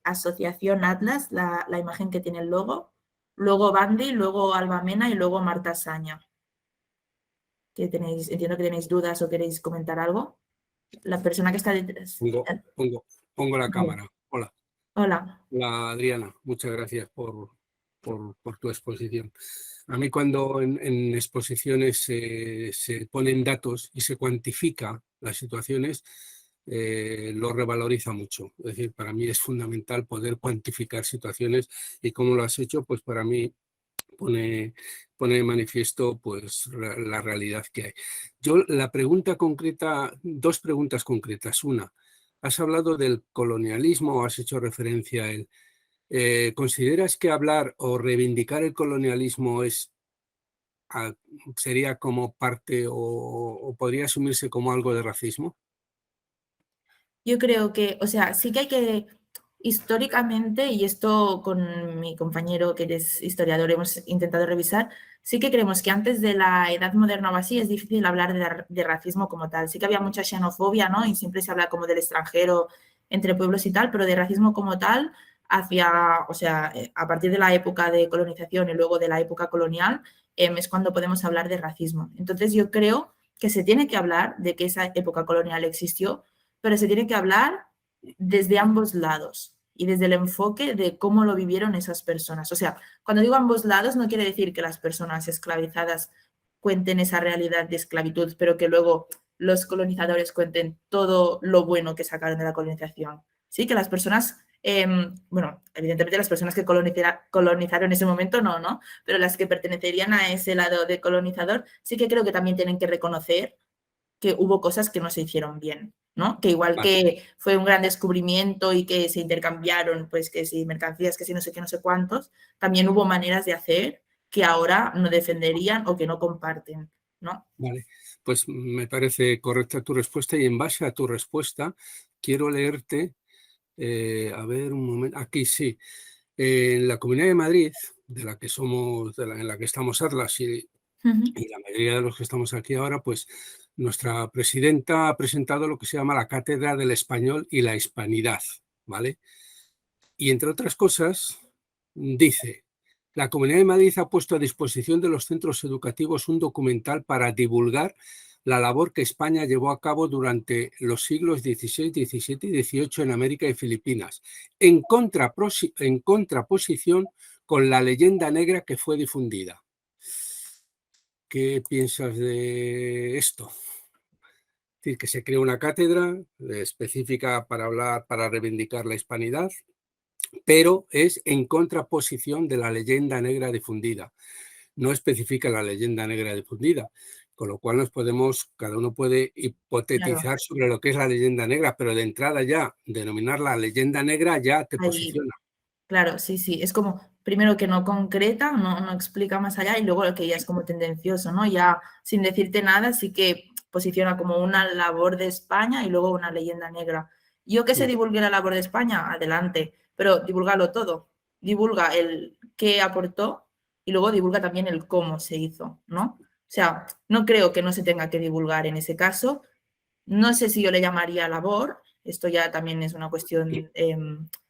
Asociación Atlas, la imagen que tiene el logo. luego Bandi, luego Alba Mena y luego Marta Saña. Entiendo que tenéis dudas o queréis comentar algo. La persona que está detrás. Pongo la cámara. Hola. Hola. Hola, Adriana. Muchas gracias por tu exposición. A mí cuando en exposiciones se ponen datos y se cuantifica las situaciones, lo revaloriza mucho. Es decir, para mí es fundamental poder cuantificar situaciones y cómo lo has hecho, pues para mí pone de manifiesto pues la realidad que hay. Yo la pregunta concreta, dos preguntas concretas. Una, has hablado del colonialismo, has hecho referencia a él. ¿Consideras que hablar o reivindicar el colonialismo sería como parte o podría asumirse como algo de racismo? Yo creo que, o sea, sí que hay que, históricamente, y esto con mi compañero que es historiador hemos intentado revisar, sí que creemos que antes de la Edad Moderna o así es difícil hablar de racismo como tal. Sí que había mucha xenofobia, ¿no? Y siempre se habla como del extranjero entre pueblos y tal, pero de racismo como tal, o sea, a partir de la época de colonización y luego de la época colonial, es cuando podemos hablar de racismo. Entonces yo creo que se tiene que hablar de que esa época colonial existió, pero se tiene que hablar desde ambos lados y desde el enfoque de cómo lo vivieron esas personas. O sea, cuando digo ambos lados no quiere decir que las personas esclavizadas cuenten esa realidad de esclavitud, pero que luego los colonizadores cuenten todo lo bueno que sacaron de la colonización. Sí, que las personas, bueno, evidentemente las personas que colonizaron en ese momento no, pero las que pertenecerían a ese lado de colonizador sí que creo que también tienen que reconocer que hubo cosas que no se hicieron bien, ¿no? Que igual que fue un gran descubrimiento y que se intercambiaron, pues que si mercancías, que si no sé qué, no sé cuántos, también hubo maneras de hacer que ahora no defenderían o que no comparten, ¿no? Vale, pues me parece correcta tu respuesta y en base a tu respuesta quiero leerte, a ver un momento, aquí sí, en la Comunidad de Madrid, de la que somos, en la que estamos Atlas y la mayoría de los que estamos aquí ahora, pues nuestra presidenta ha presentado lo que se llama la Cátedra del Español y la Hispanidad, ¿vale? Y entre otras cosas, dice: la Comunidad de Madrid ha puesto a disposición de los centros educativos un documental para divulgar la labor que España llevó a cabo durante los siglos XVI, XVII y XVIII en América y Filipinas, en contraposición con la leyenda negra que fue difundida. ¿Qué piensas de esto? Es decir, que se crea una cátedra específica para hablar, para reivindicar la hispanidad, pero es en contraposición de la leyenda negra difundida. No especifica la leyenda negra difundida, con lo cual cada uno puede hipotetizar sobre lo que es la leyenda negra, pero de entrada ya, denominar la leyenda negra ya te posiciona. Claro, sí, es como, primero que no concreta, no explica más allá y luego lo que ya es como tendencioso, ¿no? Ya sin decirte nada sí que posiciona como una labor de España y luego una leyenda negra. Yo que se divulgue la labor de España, adelante, pero divulgalo todo. Divulga el qué aportó y luego divulga también el cómo se hizo, ¿no? O sea, no creo que no se tenga que divulgar en ese caso. No sé si yo le llamaría labor, esto ya también es una cuestión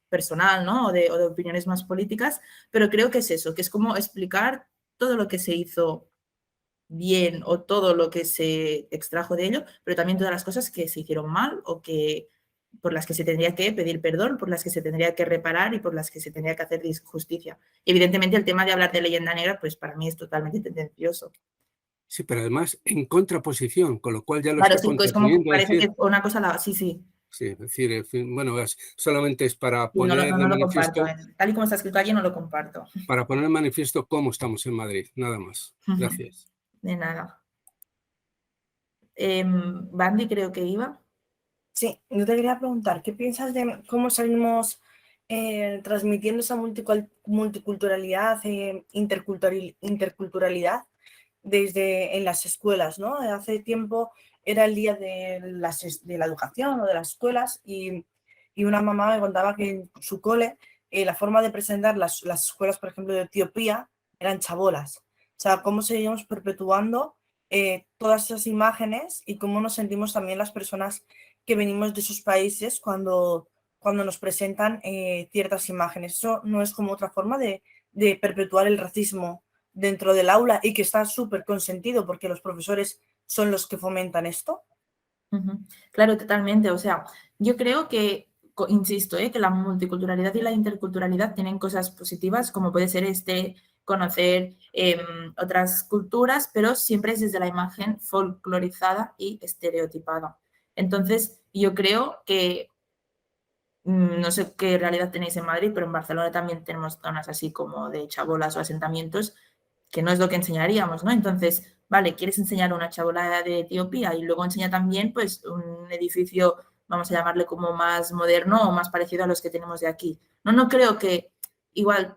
personal, ¿no? O de opiniones más políticas, pero creo que es eso, que es como explicar todo lo que se hizo bien o todo lo que se extrajo de ello, pero también todas las cosas que se hicieron mal o que por las que se tendría que pedir perdón, por las que se tendría que reparar y por las que se tendría que hacer justicia. Y evidentemente el tema de hablar de leyenda negra, pues para mí es totalmente tendencioso. Sí, pero además en contraposición, con lo cual ya lo claro, está sí, pues como parece que es una cosa, sí. Sí, es decir, bueno, solamente es para No poner de lo comparto. manifiesto. Tal y como está escrito allí, no lo comparto. Para poner de manifiesto cómo estamos en Madrid, nada más. Gracias. De nada. Bandi creo que iba. Sí, yo te quería preguntar, ¿qué piensas de cómo salimos transmitiendo esa multiculturalidad, interculturalidad desde en las escuelas, ¿no? Hace tiempo era el día de la educación o de las escuelas y una mamá me contaba que en su cole la forma de presentar las escuelas, por ejemplo, de Etiopía eran chabolas. O sea, cómo seguimos perpetuando todas esas imágenes y cómo nos sentimos también las personas que venimos de esos países cuando nos presentan ciertas imágenes. Eso no es como otra forma de de perpetuar el racismo dentro del aula y que está súper consentido porque los profesores son los que fomentan esto? Claro, totalmente. O sea, yo creo que, insisto, que la multiculturalidad y la interculturalidad tienen cosas positivas, como puede ser conocer otras culturas, pero siempre es desde la imagen folclorizada y estereotipada. Entonces, yo creo que, no sé qué realidad tenéis en Madrid, pero en Barcelona también tenemos zonas así como de chabolas o asentamientos, que no es lo que enseñaríamos, ¿no? Entonces, vale, quieres enseñar una chabola de Etiopía y luego enseña también, pues, un edificio, vamos a llamarle como más moderno o más parecido a los que tenemos de aquí. No creo que igual,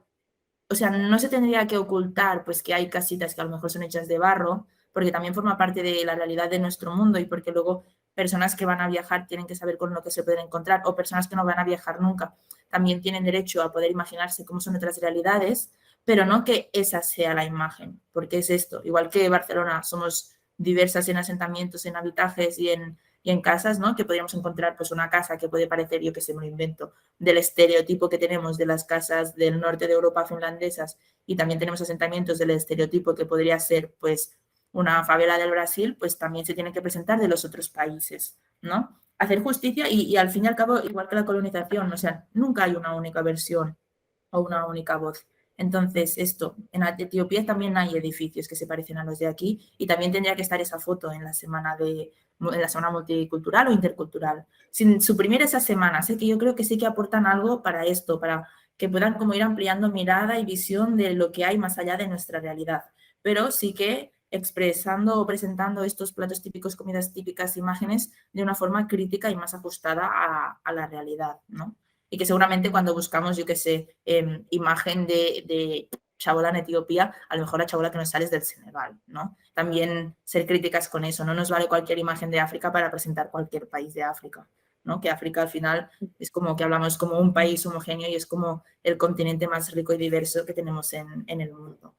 o sea, no se tendría que ocultar, pues, que hay casitas que a lo mejor son hechas de barro, porque también forma parte de la realidad de nuestro mundo y porque luego personas que van a viajar tienen que saber con lo que se pueden encontrar, o personas que no van a viajar nunca también tienen derecho a poder imaginarse cómo son otras realidades, pero no que esa sea la imagen, porque es esto. Igual que Barcelona somos diversas en asentamientos, en habitajes y en casas, ¿no? Que podríamos encontrar pues una casa que puede parecer, yo que sé, me lo invento, del estereotipo que tenemos de las casas del norte de Europa finlandesas, y también tenemos asentamientos del estereotipo que podría ser pues una favela del Brasil, pues también se tienen que presentar de los otros países, ¿no? Hacer justicia y al fin y al cabo, igual que la colonización, o sea, nunca hay una única versión o una única voz. Entonces, en Etiopía también hay edificios que se parecen a los de aquí y también tendría que estar esa foto en la semana multicultural o intercultural. Sin suprimir esas semanas, que yo creo que sí que aportan algo para esto, para que puedan como ir ampliando mirada y visión de lo que hay más allá de nuestra realidad. Pero sí que expresando o presentando estos platos típicos, comidas típicas, imágenes de una forma crítica y más ajustada a la realidad, ¿no? Y que seguramente cuando buscamos, yo qué sé, imagen de chabola en Etiopía, a lo mejor la chabola que nos sale es del Senegal, ¿no? También ser críticas con eso, no nos vale cualquier imagen de África para presentar cualquier país de África, ¿no? Que África al final es como que hablamos como un país homogéneo y es como el continente más rico y diverso que tenemos en el mundo.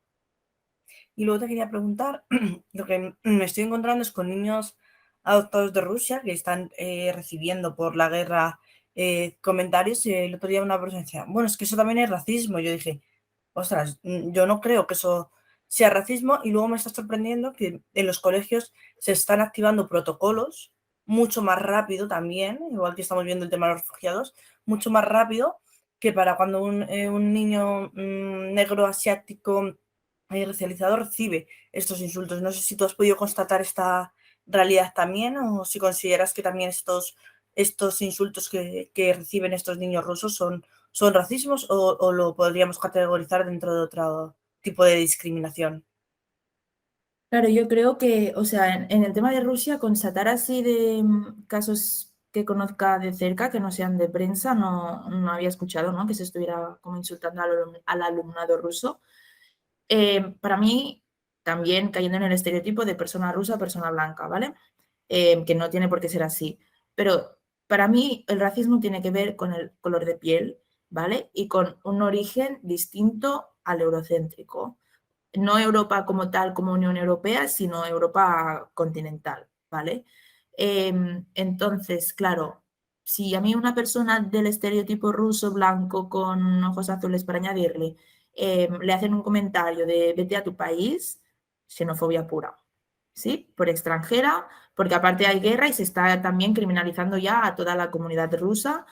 Y luego te quería preguntar, lo que me estoy encontrando es con niños adoptados de Rusia que están recibiendo por la guerra comentarios, y el otro día una persona decía, bueno, es que eso también es racismo. Yo dije, ostras, yo no creo que eso sea racismo, y luego me está sorprendiendo que en los colegios se están activando protocolos mucho más rápido también, igual que estamos viendo el tema de los refugiados, mucho más rápido que para cuando un niño negro asiático racializado recibe estos insultos. No sé si tú has podido constatar esta realidad también, o si consideras que también estos insultos que reciben estos niños rusos son racismos, o lo podríamos categorizar dentro de otro tipo de discriminación. Claro, yo creo que, o sea, en el tema de Rusia, constatar así de casos que conozca de cerca, que no sean de prensa, no había escuchado, ¿no? Que se estuviera como insultando al alumnado ruso. Para mí, también cayendo en el estereotipo de persona rusa, persona blanca, ¿vale? Que no tiene por qué ser así. Pero para mí el racismo tiene que ver con el color de piel, ¿vale? Y con un origen distinto al eurocéntrico. No Europa como tal, como Unión Europea, sino Europa continental, ¿vale? Entonces, claro, si a mí una persona del estereotipo ruso blanco con ojos azules, para añadirle, le hacen un comentario de vete a tu país, xenofobia pura, ¿sí? Por extranjera, porque aparte hay guerra y se está también criminalizando ya a toda la comunidad rusa,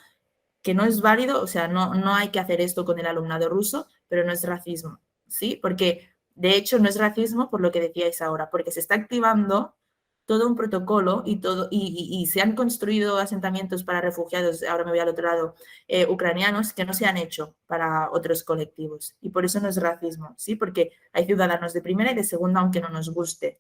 que no es válido, o sea, no hay que hacer esto con el alumnado ruso, pero no es racismo, ¿sí? Porque de hecho no es racismo por lo que decíais ahora, porque se está activando todo un protocolo y se han construido asentamientos para refugiados, ahora me voy al otro lado, ucranianos, que no se han hecho para otros colectivos. Y por eso no es racismo, ¿sí? Porque hay ciudadanos de primera y de segunda, aunque no nos guste.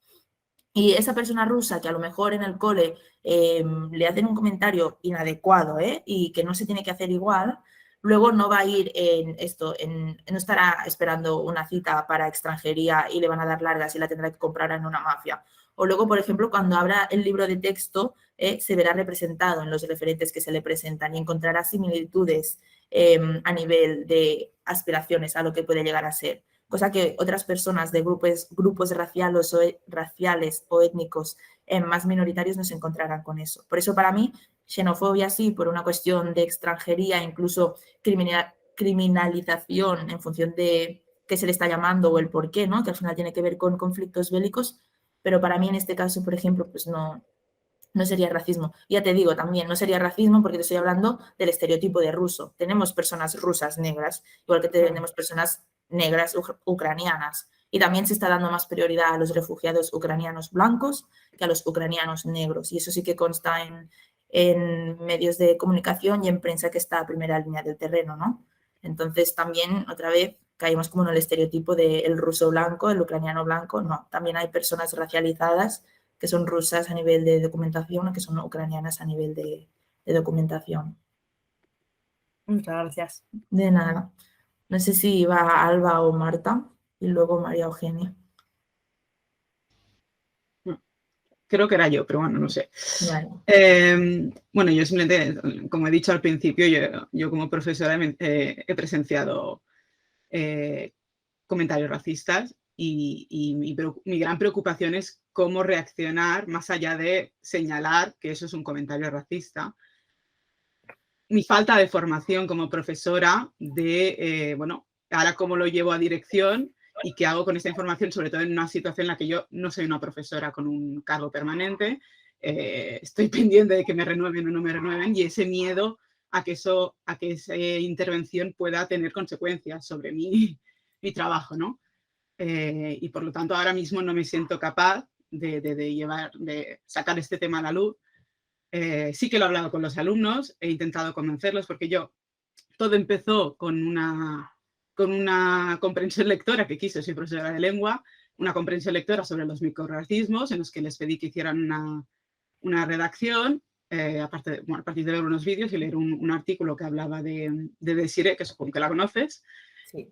Y esa persona rusa que a lo mejor en el cole le hacen un comentario inadecuado y que no se tiene que hacer igual, luego no va a ir no estará esperando una cita para extranjería y le van a dar largas y la tendrá que comprar en una mafia. O luego, por ejemplo, cuando abra el libro de texto, se verá representado en los referentes que se le presentan y encontrará similitudes a nivel de aspiraciones a lo que puede llegar a ser, cosa que otras personas de grupos raciales o étnicos más minoritarios no se encontrarán con eso. Por eso, para mí, xenofobia sí, por una cuestión de extranjería, incluso criminalización en función de qué se le está llamando o el por qué, ¿no? Que al final tiene que ver con conflictos bélicos, pero para mí en este caso, por ejemplo, pues no sería racismo. Ya te digo también, no sería racismo porque te estoy hablando del estereotipo de ruso. Tenemos personas rusas negras, igual que tenemos personas negras ucranianas. Y también se está dando más prioridad a los refugiados ucranianos blancos que a los ucranianos negros. Y eso sí que consta en medios de comunicación y en prensa que está a primera línea del terreno, ¿no? Entonces también, otra vez, caímos como en el estereotipo del ruso blanco, el ucraniano blanco. No, también hay personas racializadas que son rusas a nivel de documentación o que son ucranianas a nivel de documentación. Muchas gracias. De nada. No sé si va Alba o Marta y luego María Eugenia. Creo que era yo, pero bueno, no sé. Vale. Bueno, yo simplemente, como he dicho al principio, yo como profesora he presenciado comentarios racistas y mi gran preocupación es cómo reaccionar más allá de señalar que eso es un comentario racista. Mi falta de formación como profesora bueno, ahora cómo lo llevo a dirección y qué hago con esta información, sobre todo en una situación en la que yo no soy una profesora con un cargo permanente, estoy pendiente de que me renueven o no me renueven y ese miedo a que esa intervención pueda tener consecuencias sobre mi trabajo, ¿no? Y por lo tanto ahora mismo no me siento capaz de sacar este tema a la luz. Sí que lo he hablado con los alumnos, he intentado convencerlos porque todo empezó con una comprensión lectora que quise, soy profesora de lengua, una comprensión lectora sobre los microrracismos en los que les pedí que hicieran una redacción, a partir de ver unos vídeos y leer un artículo que hablaba de Desiree, que supongo que la conoces. Sí.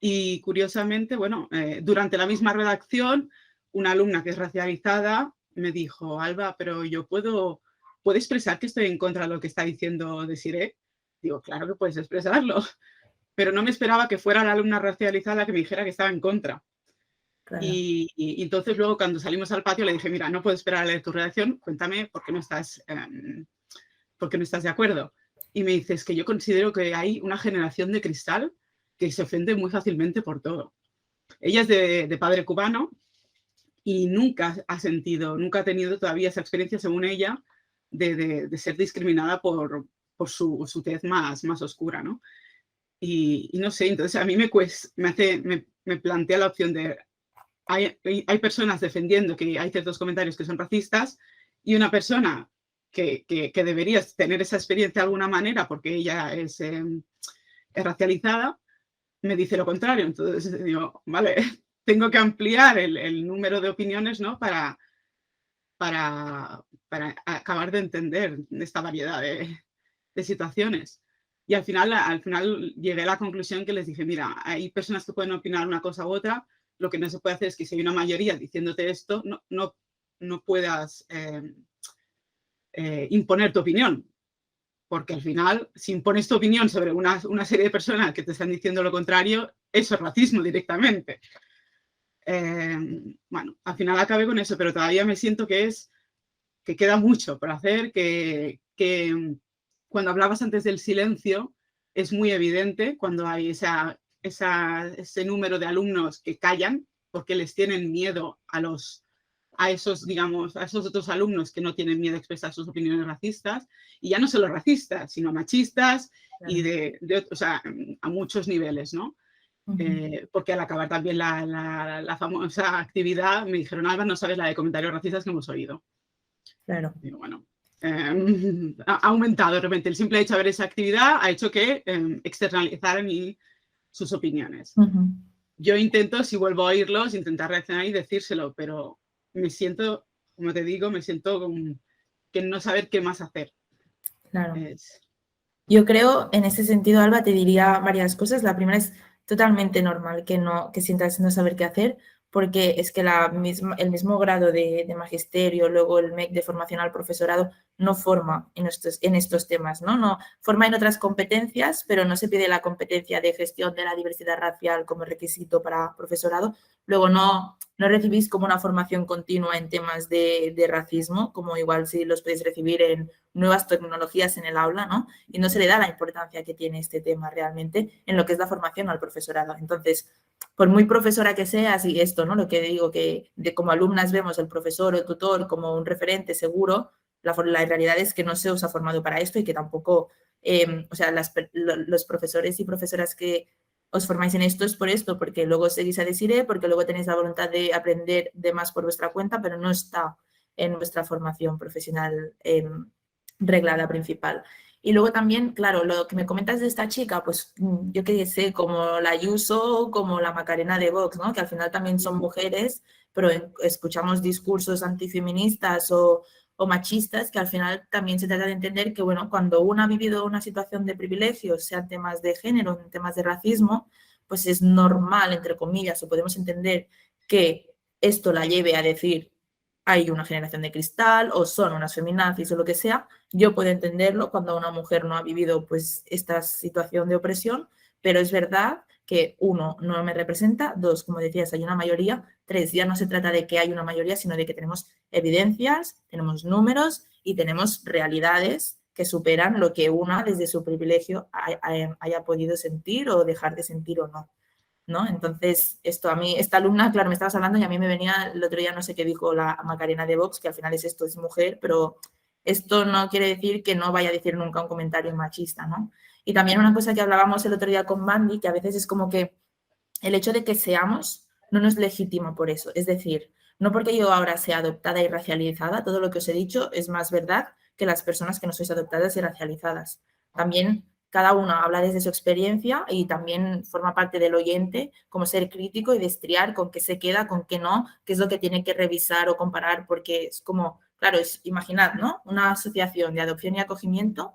Y curiosamente, bueno, durante la misma redacción, una alumna que es racializada me dijo, Alba, pero yo ¿puedo expresar que estoy en contra de lo que está diciendo Desiree? Digo, claro que puedes expresarlo, pero no me esperaba que fuera la alumna racializada que me dijera que estaba en contra. Claro. Y entonces luego cuando salimos al patio le dije, mira, no puedo esperar a leer tu redacción, cuéntame por qué no estás de acuerdo. Y me dice, es que yo considero que hay una generación de cristal que se ofende muy fácilmente por todo. Ella es de padre cubano y nunca ha tenido todavía esa experiencia, según ella, de ser discriminada por su tez más oscura, ¿no? Y no sé, entonces a mí me plantea la opción de hay personas defendiendo que hay ciertos comentarios que son racistas y una persona que debería tener esa experiencia de alguna manera porque ella es racializada, me dice lo contrario. Entonces digo, vale, tengo que ampliar el número de opiniones, ¿no? Para acabar de entender esta variedad de situaciones. Y al final llegué a la conclusión que les dije, mira, hay personas que pueden opinar una cosa u otra, lo que no se puede hacer es que si hay una mayoría diciéndote esto, no puedas imponer tu opinión. Porque al final, si impones tu opinión sobre una serie de personas que te están diciendo lo contrario, eso es racismo directamente. Bueno, al final acabé con eso, pero todavía me siento que queda mucho por hacer, que cuando hablabas antes del silencio, es muy evidente cuando hay ese número de alumnos que callan porque les tienen miedo a esos otros alumnos que no tienen miedo a expresar sus opiniones racistas, y ya no solo racistas, sino machistas, claro. Y o sea, a muchos niveles, ¿no? Porque al acabar también la famosa actividad me dijeron, Alba, no sabes la de comentarios racistas que hemos oído. Claro. Digo, bueno, ha aumentado de repente. El simple hecho de ver esa actividad ha hecho que externalizaran sus opiniones. Yo intento, si vuelvo a oírlos, intentar reaccionar y decírselo, pero me siento, como te digo, con que no saber qué más hacer. Claro. Yo creo, en ese sentido, Alba, te diría varias cosas. La primera es totalmente normal que sientas no saber qué hacer, porque es que el mismo grado de magisterio, luego el MEC de formación al profesorado, no forma en estos temas, ¿no? No forma en otras competencias, pero no se pide la competencia de gestión de la diversidad racial como requisito para profesorado. Luego no recibís como una formación continua en temas de racismo, como igual si los podéis recibir en nuevas tecnologías en el aula, ¿no? Y no se le da la importancia que tiene este tema realmente en lo que es la formación al profesorado. Entonces, por muy profesora que seas, y esto, ¿no? Lo que digo, que como alumnas vemos el profesor o el tutor como un referente seguro, la realidad es que no se os ha formado para esto y que tampoco, o sea, los profesores y profesoras que os formáis en esto es por esto, porque luego seguís a DESIRE, porque luego tenéis la voluntad de aprender de más por vuestra cuenta, pero no está en vuestra formación profesional reglada principal. Y luego también, claro, lo que me comentas de esta chica, pues yo qué sé, como la Ayuso, como la Macarena de Vox, ¿no? Que al final también son mujeres, pero escuchamos discursos antifeministas o machistas, que al final también se trata de entender que, bueno, cuando uno ha vivido una situación de privilegio, sea en temas de género, en temas de racismo, pues es normal, entre comillas, o podemos entender que esto la lleve a decir hay una generación de cristal o son unas feminazis o lo que sea. Yo puedo entenderlo cuando una mujer no ha vivido pues esta situación de opresión, pero es verdad que uno, no me representa, dos, como decías, hay una mayoría, tres, ya no se trata de que hay una mayoría, sino de que tenemos evidencias, tenemos números y tenemos realidades que superan lo que una desde su privilegio haya podido sentir o dejar de sentir o no. ¿No? Entonces, esto a mí, esta alumna, claro, me estabas hablando y a mí me venía el otro día, no sé qué dijo la Macarena de Vox, que al final es esto, es mujer, pero esto no quiere decir que no vaya a decir nunca un comentario machista, ¿no? Y también una cosa que hablábamos el otro día con Mandy, que a veces es como que el hecho de que seamos no nos legitima por eso. Es decir, no porque yo ahora sea adoptada y racializada, todo lo que os he dicho es más verdad que las personas que no sois adoptadas y racializadas. También cada uno habla desde su experiencia y también forma parte del oyente como ser crítico y destriar con qué se queda, con qué no, qué es lo que tiene que revisar o comparar, porque es como, claro, imaginad, ¿no? Una asociación de adopción y acogimiento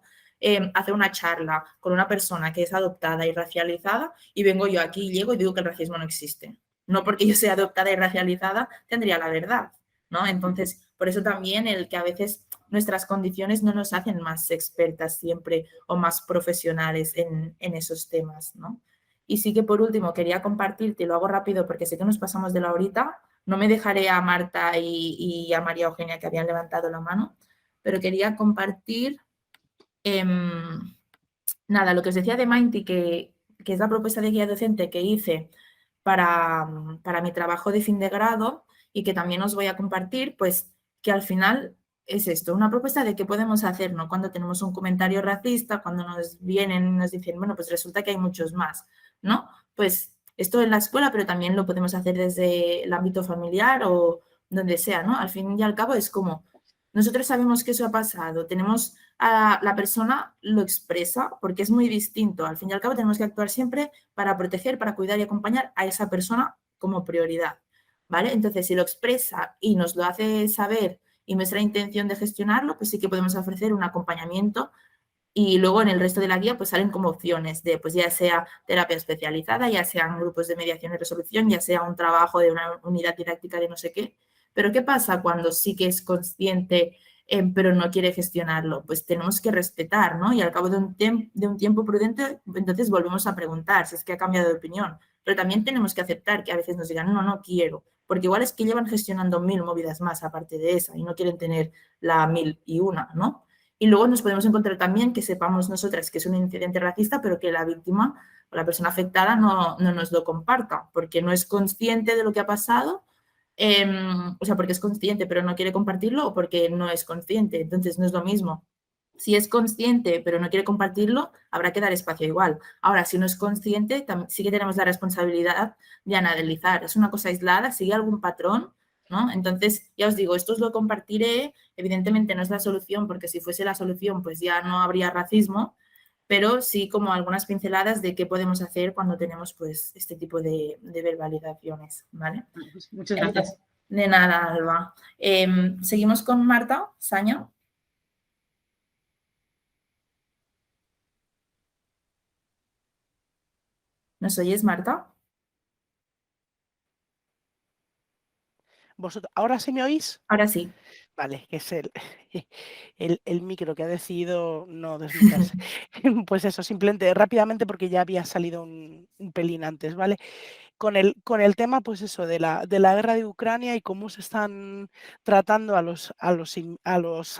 hace una charla con una persona que es adoptada y racializada y vengo yo aquí, llego y digo que el racismo no existe. No porque yo sea adoptada y racializada tendría la verdad, ¿no? Entonces, por eso también el que a veces nuestras condiciones no nos hacen más expertas siempre o más profesionales en esos temas, ¿no? Y sí que por último quería compartirte, lo hago rápido porque sé que nos pasamos de la horita, no me dejaré a Marta y a María Eugenia que habían levantado la mano, pero quería compartir nada, lo que os decía de Minty, que es la propuesta de guía docente que hice para mi trabajo de fin de grado y que también os voy a compartir, pues que al final es esto, una propuesta de qué podemos hacer, ¿no? Cuando tenemos un comentario racista, cuando nos vienen y nos dicen, bueno, pues resulta que hay muchos más, ¿no? Pues esto en la escuela, pero también lo podemos hacer desde el ámbito familiar o donde sea, ¿no? Al fin y al cabo es como, nosotros sabemos que eso ha pasado, tenemos a la persona lo expresa porque es muy distinto. Al fin y al cabo tenemos que actuar siempre para proteger, para cuidar y acompañar a esa persona como prioridad, ¿vale? Entonces, si lo expresa y nos lo hace saber y nuestra intención de gestionarlo, pues sí que podemos ofrecer un acompañamiento y luego en el resto de la guía pues salen como opciones de pues ya sea terapia especializada, ya sean grupos de mediación y resolución, ya sea un trabajo de una unidad didáctica de no sé qué. Pero ¿qué pasa cuando sí que es consciente pero no quiere gestionarlo? Pues tenemos que respetar, ¿no? Y al cabo de un tiempo prudente, entonces volvemos a preguntar si es que ha cambiado de opinión. Pero también tenemos que aceptar que a veces nos digan, no, no quiero, porque igual es que llevan gestionando 1000 movidas más aparte de esa y no quieren tener la 1001, ¿no? Y luego nos podemos encontrar también que sepamos nosotras que es un incidente racista, pero que la víctima o la persona afectada no nos lo comparta, porque no es consciente de lo que ha pasado, o sea, porque es consciente pero no quiere compartirlo o porque no es consciente. Entonces no es lo mismo. Si es consciente pero no quiere compartirlo, habrá que dar espacio igual. Ahora, si no es consciente, sí que tenemos la responsabilidad de analizar. ¿Es una cosa aislada? ¿Sigue algún patrón? ¿No? Entonces, ya os digo, esto os lo compartiré. Evidentemente no es la solución, porque si fuese la solución, pues ya no habría racismo, pero sí como algunas pinceladas de qué podemos hacer cuando tenemos pues este tipo de verbalizaciones, ¿vale? Pues muchas gracias. De nada, Alba. Seguimos con Marta Saña. ¿Nos oyes, Marta? vosotros. ¿Ahora sí me oís? Ahora sí. Vale, que es el micro que ha decidido no desmutearse. Pues eso, simplemente rápidamente porque ya había salido un pelín antes, ¿vale? Con el tema, pues eso, de la guerra de Ucrania y cómo se están tratando a los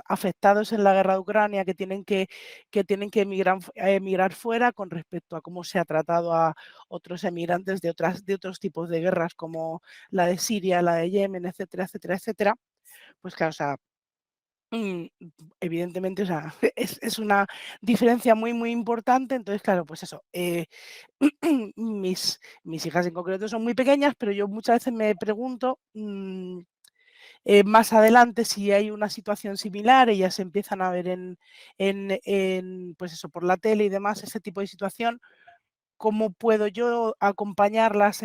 afectados en la guerra de Ucrania que tienen que emigrar fuera con respecto a cómo se ha tratado a otros emigrantes de otros tipos de guerras como la de Siria, la de Yemen, etcétera, etcétera, etcétera. Pues claro, o sea, evidentemente, o sea, es una diferencia muy, muy importante. Entonces, claro, pues eso, mis hijas en concreto son muy pequeñas, pero yo muchas veces me pregunto más adelante si hay una situación similar, ellas se empiezan a ver pues eso, por la tele y demás, ese tipo de situación. ¿Cómo puedo yo acompañarlas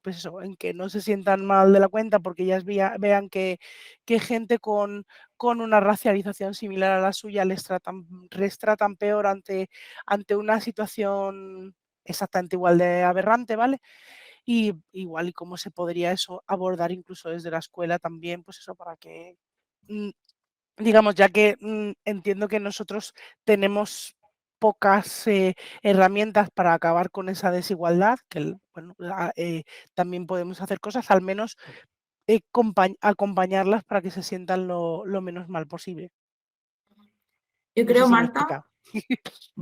pues eso, en que no se sientan mal de la cuenta porque ellas vean que gente con una racialización similar a la suya les tratan peor ante una situación exactamente igual de aberrante, ¿vale? Y igual, y cómo se podría eso abordar incluso desde la escuela también, pues eso, para que, digamos, ya que entiendo que nosotros tenemos pocas herramientas para acabar con esa desigualdad, que bueno, también podemos hacer cosas, al menos acompañarlas para que se sientan lo menos mal posible. Yo No sé creo, si me he Marta, explicado.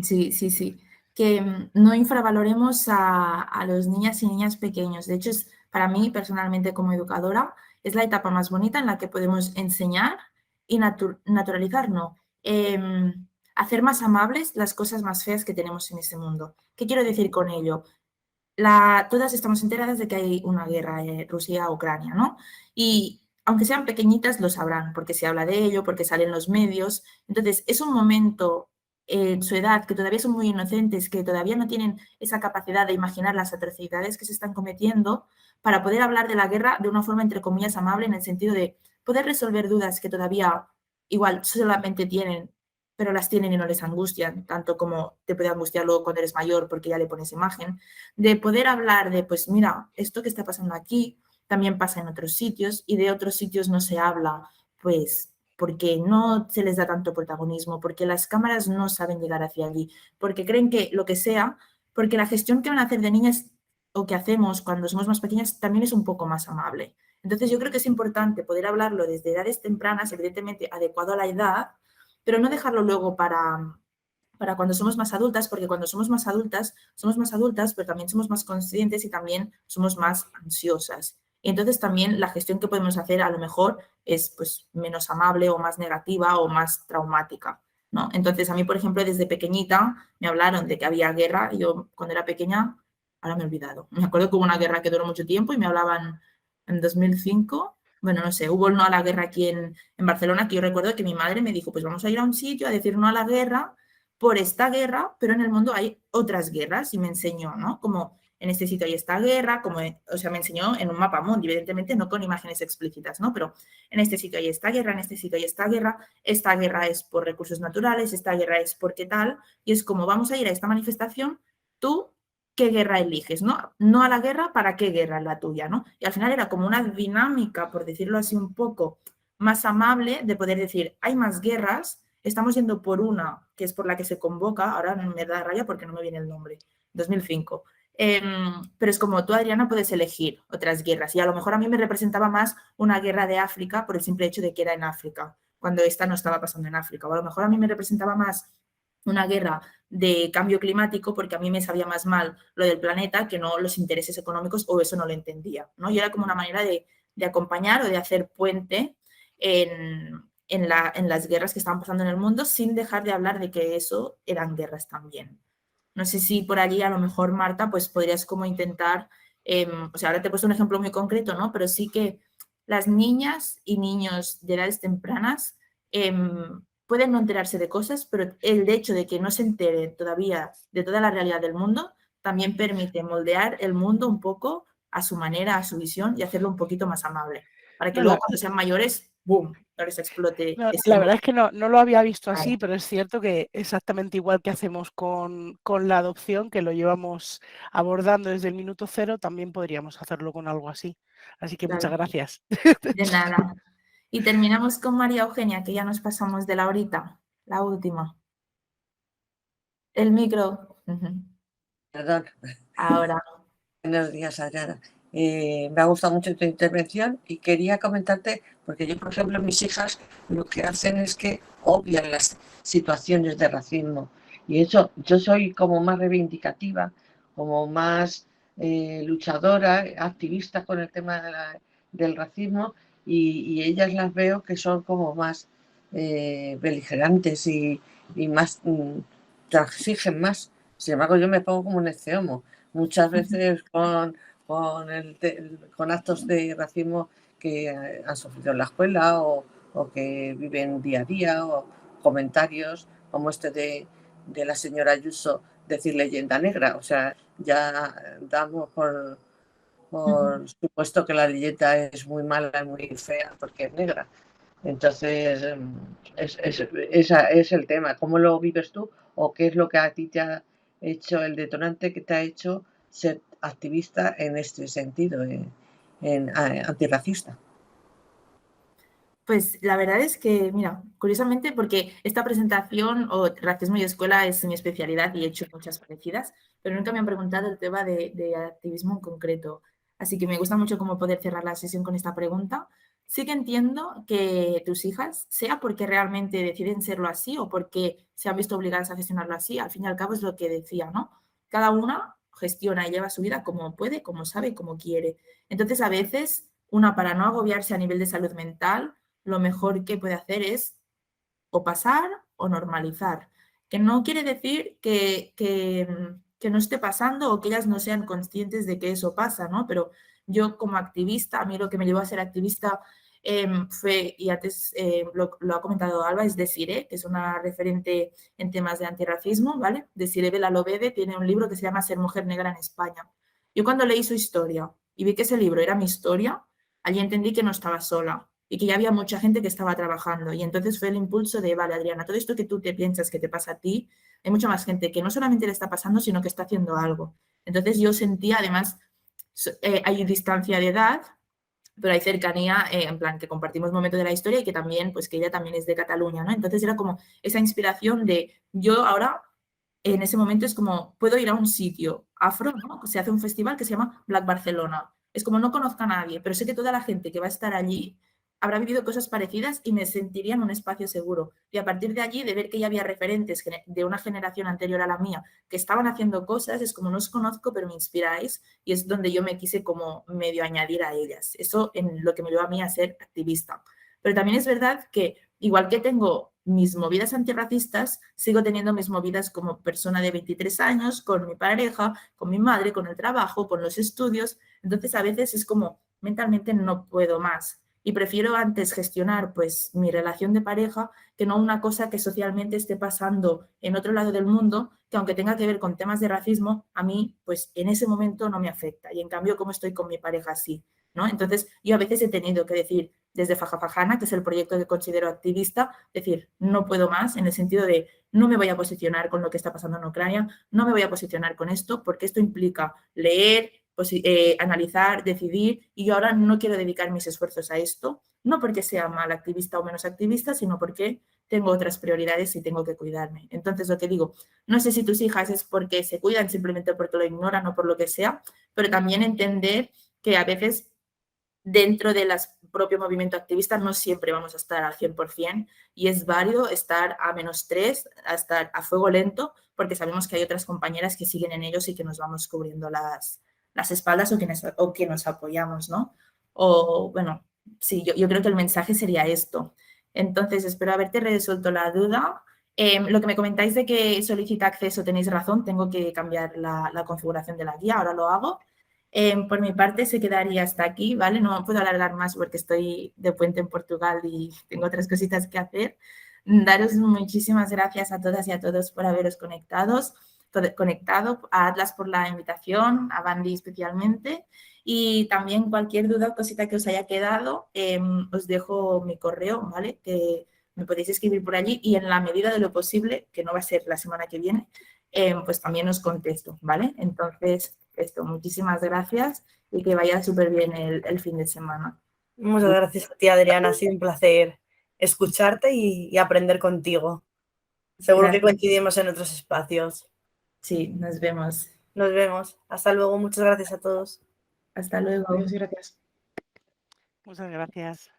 sí, que no infravaloremos a los niñas y niñas pequeños. De hecho, para mí, personalmente, como educadora, es la etapa más bonita en la que podemos enseñar y naturalizar, no, hacer más amables las cosas más feas que tenemos en este mundo. ¿Qué quiero decir con ello? Todas estamos enteradas de que hay una guerra Rusia-Ucrania, ¿no? Y aunque sean pequeñitas, lo sabrán, porque se habla de ello, porque salen los medios. Entonces, es un momento en su edad, que todavía son muy inocentes, que todavía no tienen esa capacidad de imaginar las atrocidades que se están cometiendo, para poder hablar de la guerra de una forma, entre comillas, amable, en el sentido de poder resolver dudas que todavía igual solamente tienen, pero las tienen y no les angustian, tanto como te puede angustiar luego cuando eres mayor porque ya le pones imagen, de poder hablar de, pues mira, esto que está pasando aquí también pasa en otros sitios y de otros sitios no se habla, pues porque no se les da tanto protagonismo, porque las cámaras no saben llegar hacia allí, porque creen que lo que sea, porque la gestión que van a hacer de niñas o que hacemos cuando somos más pequeñas también es un poco más amable. Entonces yo creo que es importante poder hablarlo desde edades tempranas, evidentemente adecuado a la edad, pero no dejarlo luego para cuando somos más adultas, porque cuando somos más adultas, pero también somos más conscientes y también somos más ansiosas. Y entonces también la gestión que podemos hacer a lo mejor es pues menos amable o más negativa o más traumática, ¿no? Entonces a mí, por ejemplo, desde pequeñita me hablaron de que había guerra y yo cuando era pequeña, ahora me he olvidado. Me acuerdo que hubo una guerra que duró mucho tiempo y me hablaban en 2005. Bueno, no sé, hubo el no a la guerra aquí en Barcelona, que yo recuerdo que mi madre me dijo, pues vamos a ir a un sitio a decir no a la guerra por esta guerra, pero en el mundo hay otras guerras y me enseñó, ¿no? Como en este sitio hay esta guerra, o sea, me enseñó en un mapa mundi, evidentemente no con imágenes explícitas, ¿no? Pero en este sitio hay esta guerra, en este sitio hay esta guerra es por recursos naturales, esta guerra es porque tal, y es como vamos a ir a esta manifestación, tú, ¿qué guerra eliges, no? No a la guerra, ¿para qué guerra es la tuya, no? Y al final era como una dinámica, por decirlo así un poco, más amable de poder decir, hay más guerras, estamos yendo por una, que es por la que se convoca, ahora me da raya porque no me viene el nombre, 2005. Pero es como tú, Adriana, puedes elegir otras guerras y a lo mejor a mí me representaba más una guerra de África por el simple hecho de que era en África, cuando esta no estaba pasando en África. O a lo mejor a mí me representaba más una guerra de cambio climático porque a mí me sabía más mal lo del planeta que no los intereses económicos o eso no lo entendía, ¿no? Y era como una manera de acompañar o de hacer puente en las guerras que estaban pasando en el mundo sin dejar de hablar de que eso eran guerras también. No sé si por allí a lo mejor, Marta, pues podrías como intentar, o sea, ahora te he puesto un ejemplo muy concreto, ¿no? Pero sí que las niñas y niños de edades tempranas pueden no enterarse de cosas, pero el hecho de que no se entere todavía de toda la realidad del mundo también permite moldear el mundo un poco a su manera, a su visión y hacerlo un poquito más amable, para que luego cuando sean mayores, ¡boom!, no les explote. No, ese la verdad es que no lo había visto así, Vale. pero es cierto que exactamente igual que hacemos con la adopción, que lo llevamos abordando desde el minuto cero, también podríamos hacerlo con algo así. Así que muchas Claro. gracias. De nada. Y terminamos con María Eugenia, que ya nos pasamos de la horita, la última. El micro. Perdón. Ahora. Buenos días, Adriana. Me ha gustado mucho tu intervención y quería comentarte, porque yo, por ejemplo, mis hijas lo que hacen es que obvian las situaciones de racismo. Y eso, yo soy como más reivindicativa, como más luchadora, activista con el tema del racismo, y ellas las veo que son como más beligerantes y más, transigen más. Sin embargo, yo me pongo como un eceomo. Muchas veces con actos de racismo que han sufrido en la escuela o que viven día a día, o comentarios como este de la señora Ayuso decir leyenda negra. O sea, ya damos por supuesto que la leyenda es muy mala y muy fea porque es negra. Entonces, ese es el tema. ¿Cómo lo vives tú? ¿O qué es lo que a ti te ha hecho, el detonante que te ha hecho ser activista en este sentido, antirracista? Pues la verdad es que, mira, curiosamente, porque esta presentación o racismo y escuela es mi especialidad y he hecho muchas parecidas, pero nunca me han preguntado el tema de activismo en concreto. Así que me gusta mucho cómo poder cerrar la sesión con esta pregunta. Sí que entiendo que tus hijas, sea porque realmente deciden serlo así o porque se han visto obligadas a gestionarlo así, al fin y al cabo es lo que decía, ¿no? Cada una gestiona y lleva su vida como puede, como sabe, como quiere. Entonces, a veces, una, para no agobiarse a nivel de salud mental, lo mejor que puede hacer es o pasar o normalizar. Que no quiere decir que no esté pasando o que ellas no sean conscientes de que eso pasa, ¿no? Pero yo como activista, a mí lo que me llevó a ser activista fue, y antes lo ha comentado Alba, es Desiree, que es una referente en temas de antirracismo, ¿vale? Desiree Belalobede tiene un libro que se llama Ser mujer negra en España. Yo cuando leí su historia y vi que ese libro era mi historia, allí entendí que no estaba sola y que ya había mucha gente que estaba trabajando. Y entonces fue el impulso de, vale, Adriana, todo esto que tú te piensas que te pasa a ti, hay mucha más gente que no solamente le está pasando, sino que está haciendo algo. Entonces yo sentía, además, hay distancia de edad, pero hay cercanía, en plan, que compartimos momentos de la historia y que también, pues que ella también es de Cataluña, ¿no? Entonces era como esa inspiración de, yo ahora, en ese momento es como, puedo ir a un sitio afro, ¿no? Se hace un festival que se llama Black Barcelona. Es como no conozco a nadie, pero sé que toda la gente que va a estar allí habrá vivido cosas parecidas y me sentiría en un espacio seguro. Y a partir de allí, de ver que ya había referentes de una generación anterior a la mía que estaban haciendo cosas, es como no os conozco, pero me inspiráis y es donde yo me quise como medio añadir a ellas. Eso en lo que me llevó a mí a ser activista. Pero también es verdad que igual que tengo mis movidas antirracistas, sigo teniendo mis movidas como persona de 23 años, con mi pareja, con mi madre, con el trabajo, con los estudios. Entonces a veces es como mentalmente no puedo más. Y prefiero antes gestionar pues mi relación de pareja que no una cosa que socialmente esté pasando en otro lado del mundo, que aunque tenga que ver con temas de racismo, a mí pues en ese momento no me afecta. Y en cambio, como estoy con mi pareja, sí, ¿no? Entonces yo a veces he tenido que decir, desde Fajafajana, que es el proyecto que considero activista, decir, no puedo más, en el sentido de no me voy a posicionar con lo que está pasando en Ucrania, no me voy a posicionar con esto, porque esto implica leer, pues, analizar, decidir, y yo ahora no quiero dedicar mis esfuerzos a esto, no porque sea mal activista o menos activista, sino porque tengo otras prioridades y tengo que cuidarme. Entonces, lo que digo, no sé si tus hijas es porque se cuidan simplemente porque lo ignoran o por lo que sea, pero también entender que a veces dentro del propio movimiento activista no siempre vamos a estar al 100% y es válido estar a -3, a estar a fuego lento, porque sabemos que hay otras compañeras que siguen en ellos y que nos vamos cubriendo las espaldas o que nos apoyamos, ¿no? O, bueno, sí, yo creo que el mensaje sería esto. Entonces, espero haberte resuelto la duda. Lo que me comentáis de que solicita acceso, tenéis razón, tengo que cambiar la configuración de la guía, ahora lo hago. Por mi parte se quedaría hasta aquí, ¿vale? No puedo alargar más porque estoy de puente en Portugal y tengo otras cositas que hacer. Daros muchísimas gracias a todas y a todos por haberos conectado, a Atlas por la invitación, a Bandy especialmente, Y también cualquier duda o cosita que os haya quedado, os dejo mi correo, ¿vale? Que me podéis escribir por allí y en la medida de lo posible, que no va a ser la semana que viene, pues también os contesto, ¿vale? Entonces, esto, muchísimas gracias y que vaya súper bien el fin de semana. Muchas gracias a ti, Adriana. Ha sido un placer escucharte y aprender contigo. Seguro que coincidimos en otros espacios. Sí, nos vemos. Nos vemos. Hasta luego. Muchas gracias a todos. Hasta luego. Adiós y gracias. Muchas gracias.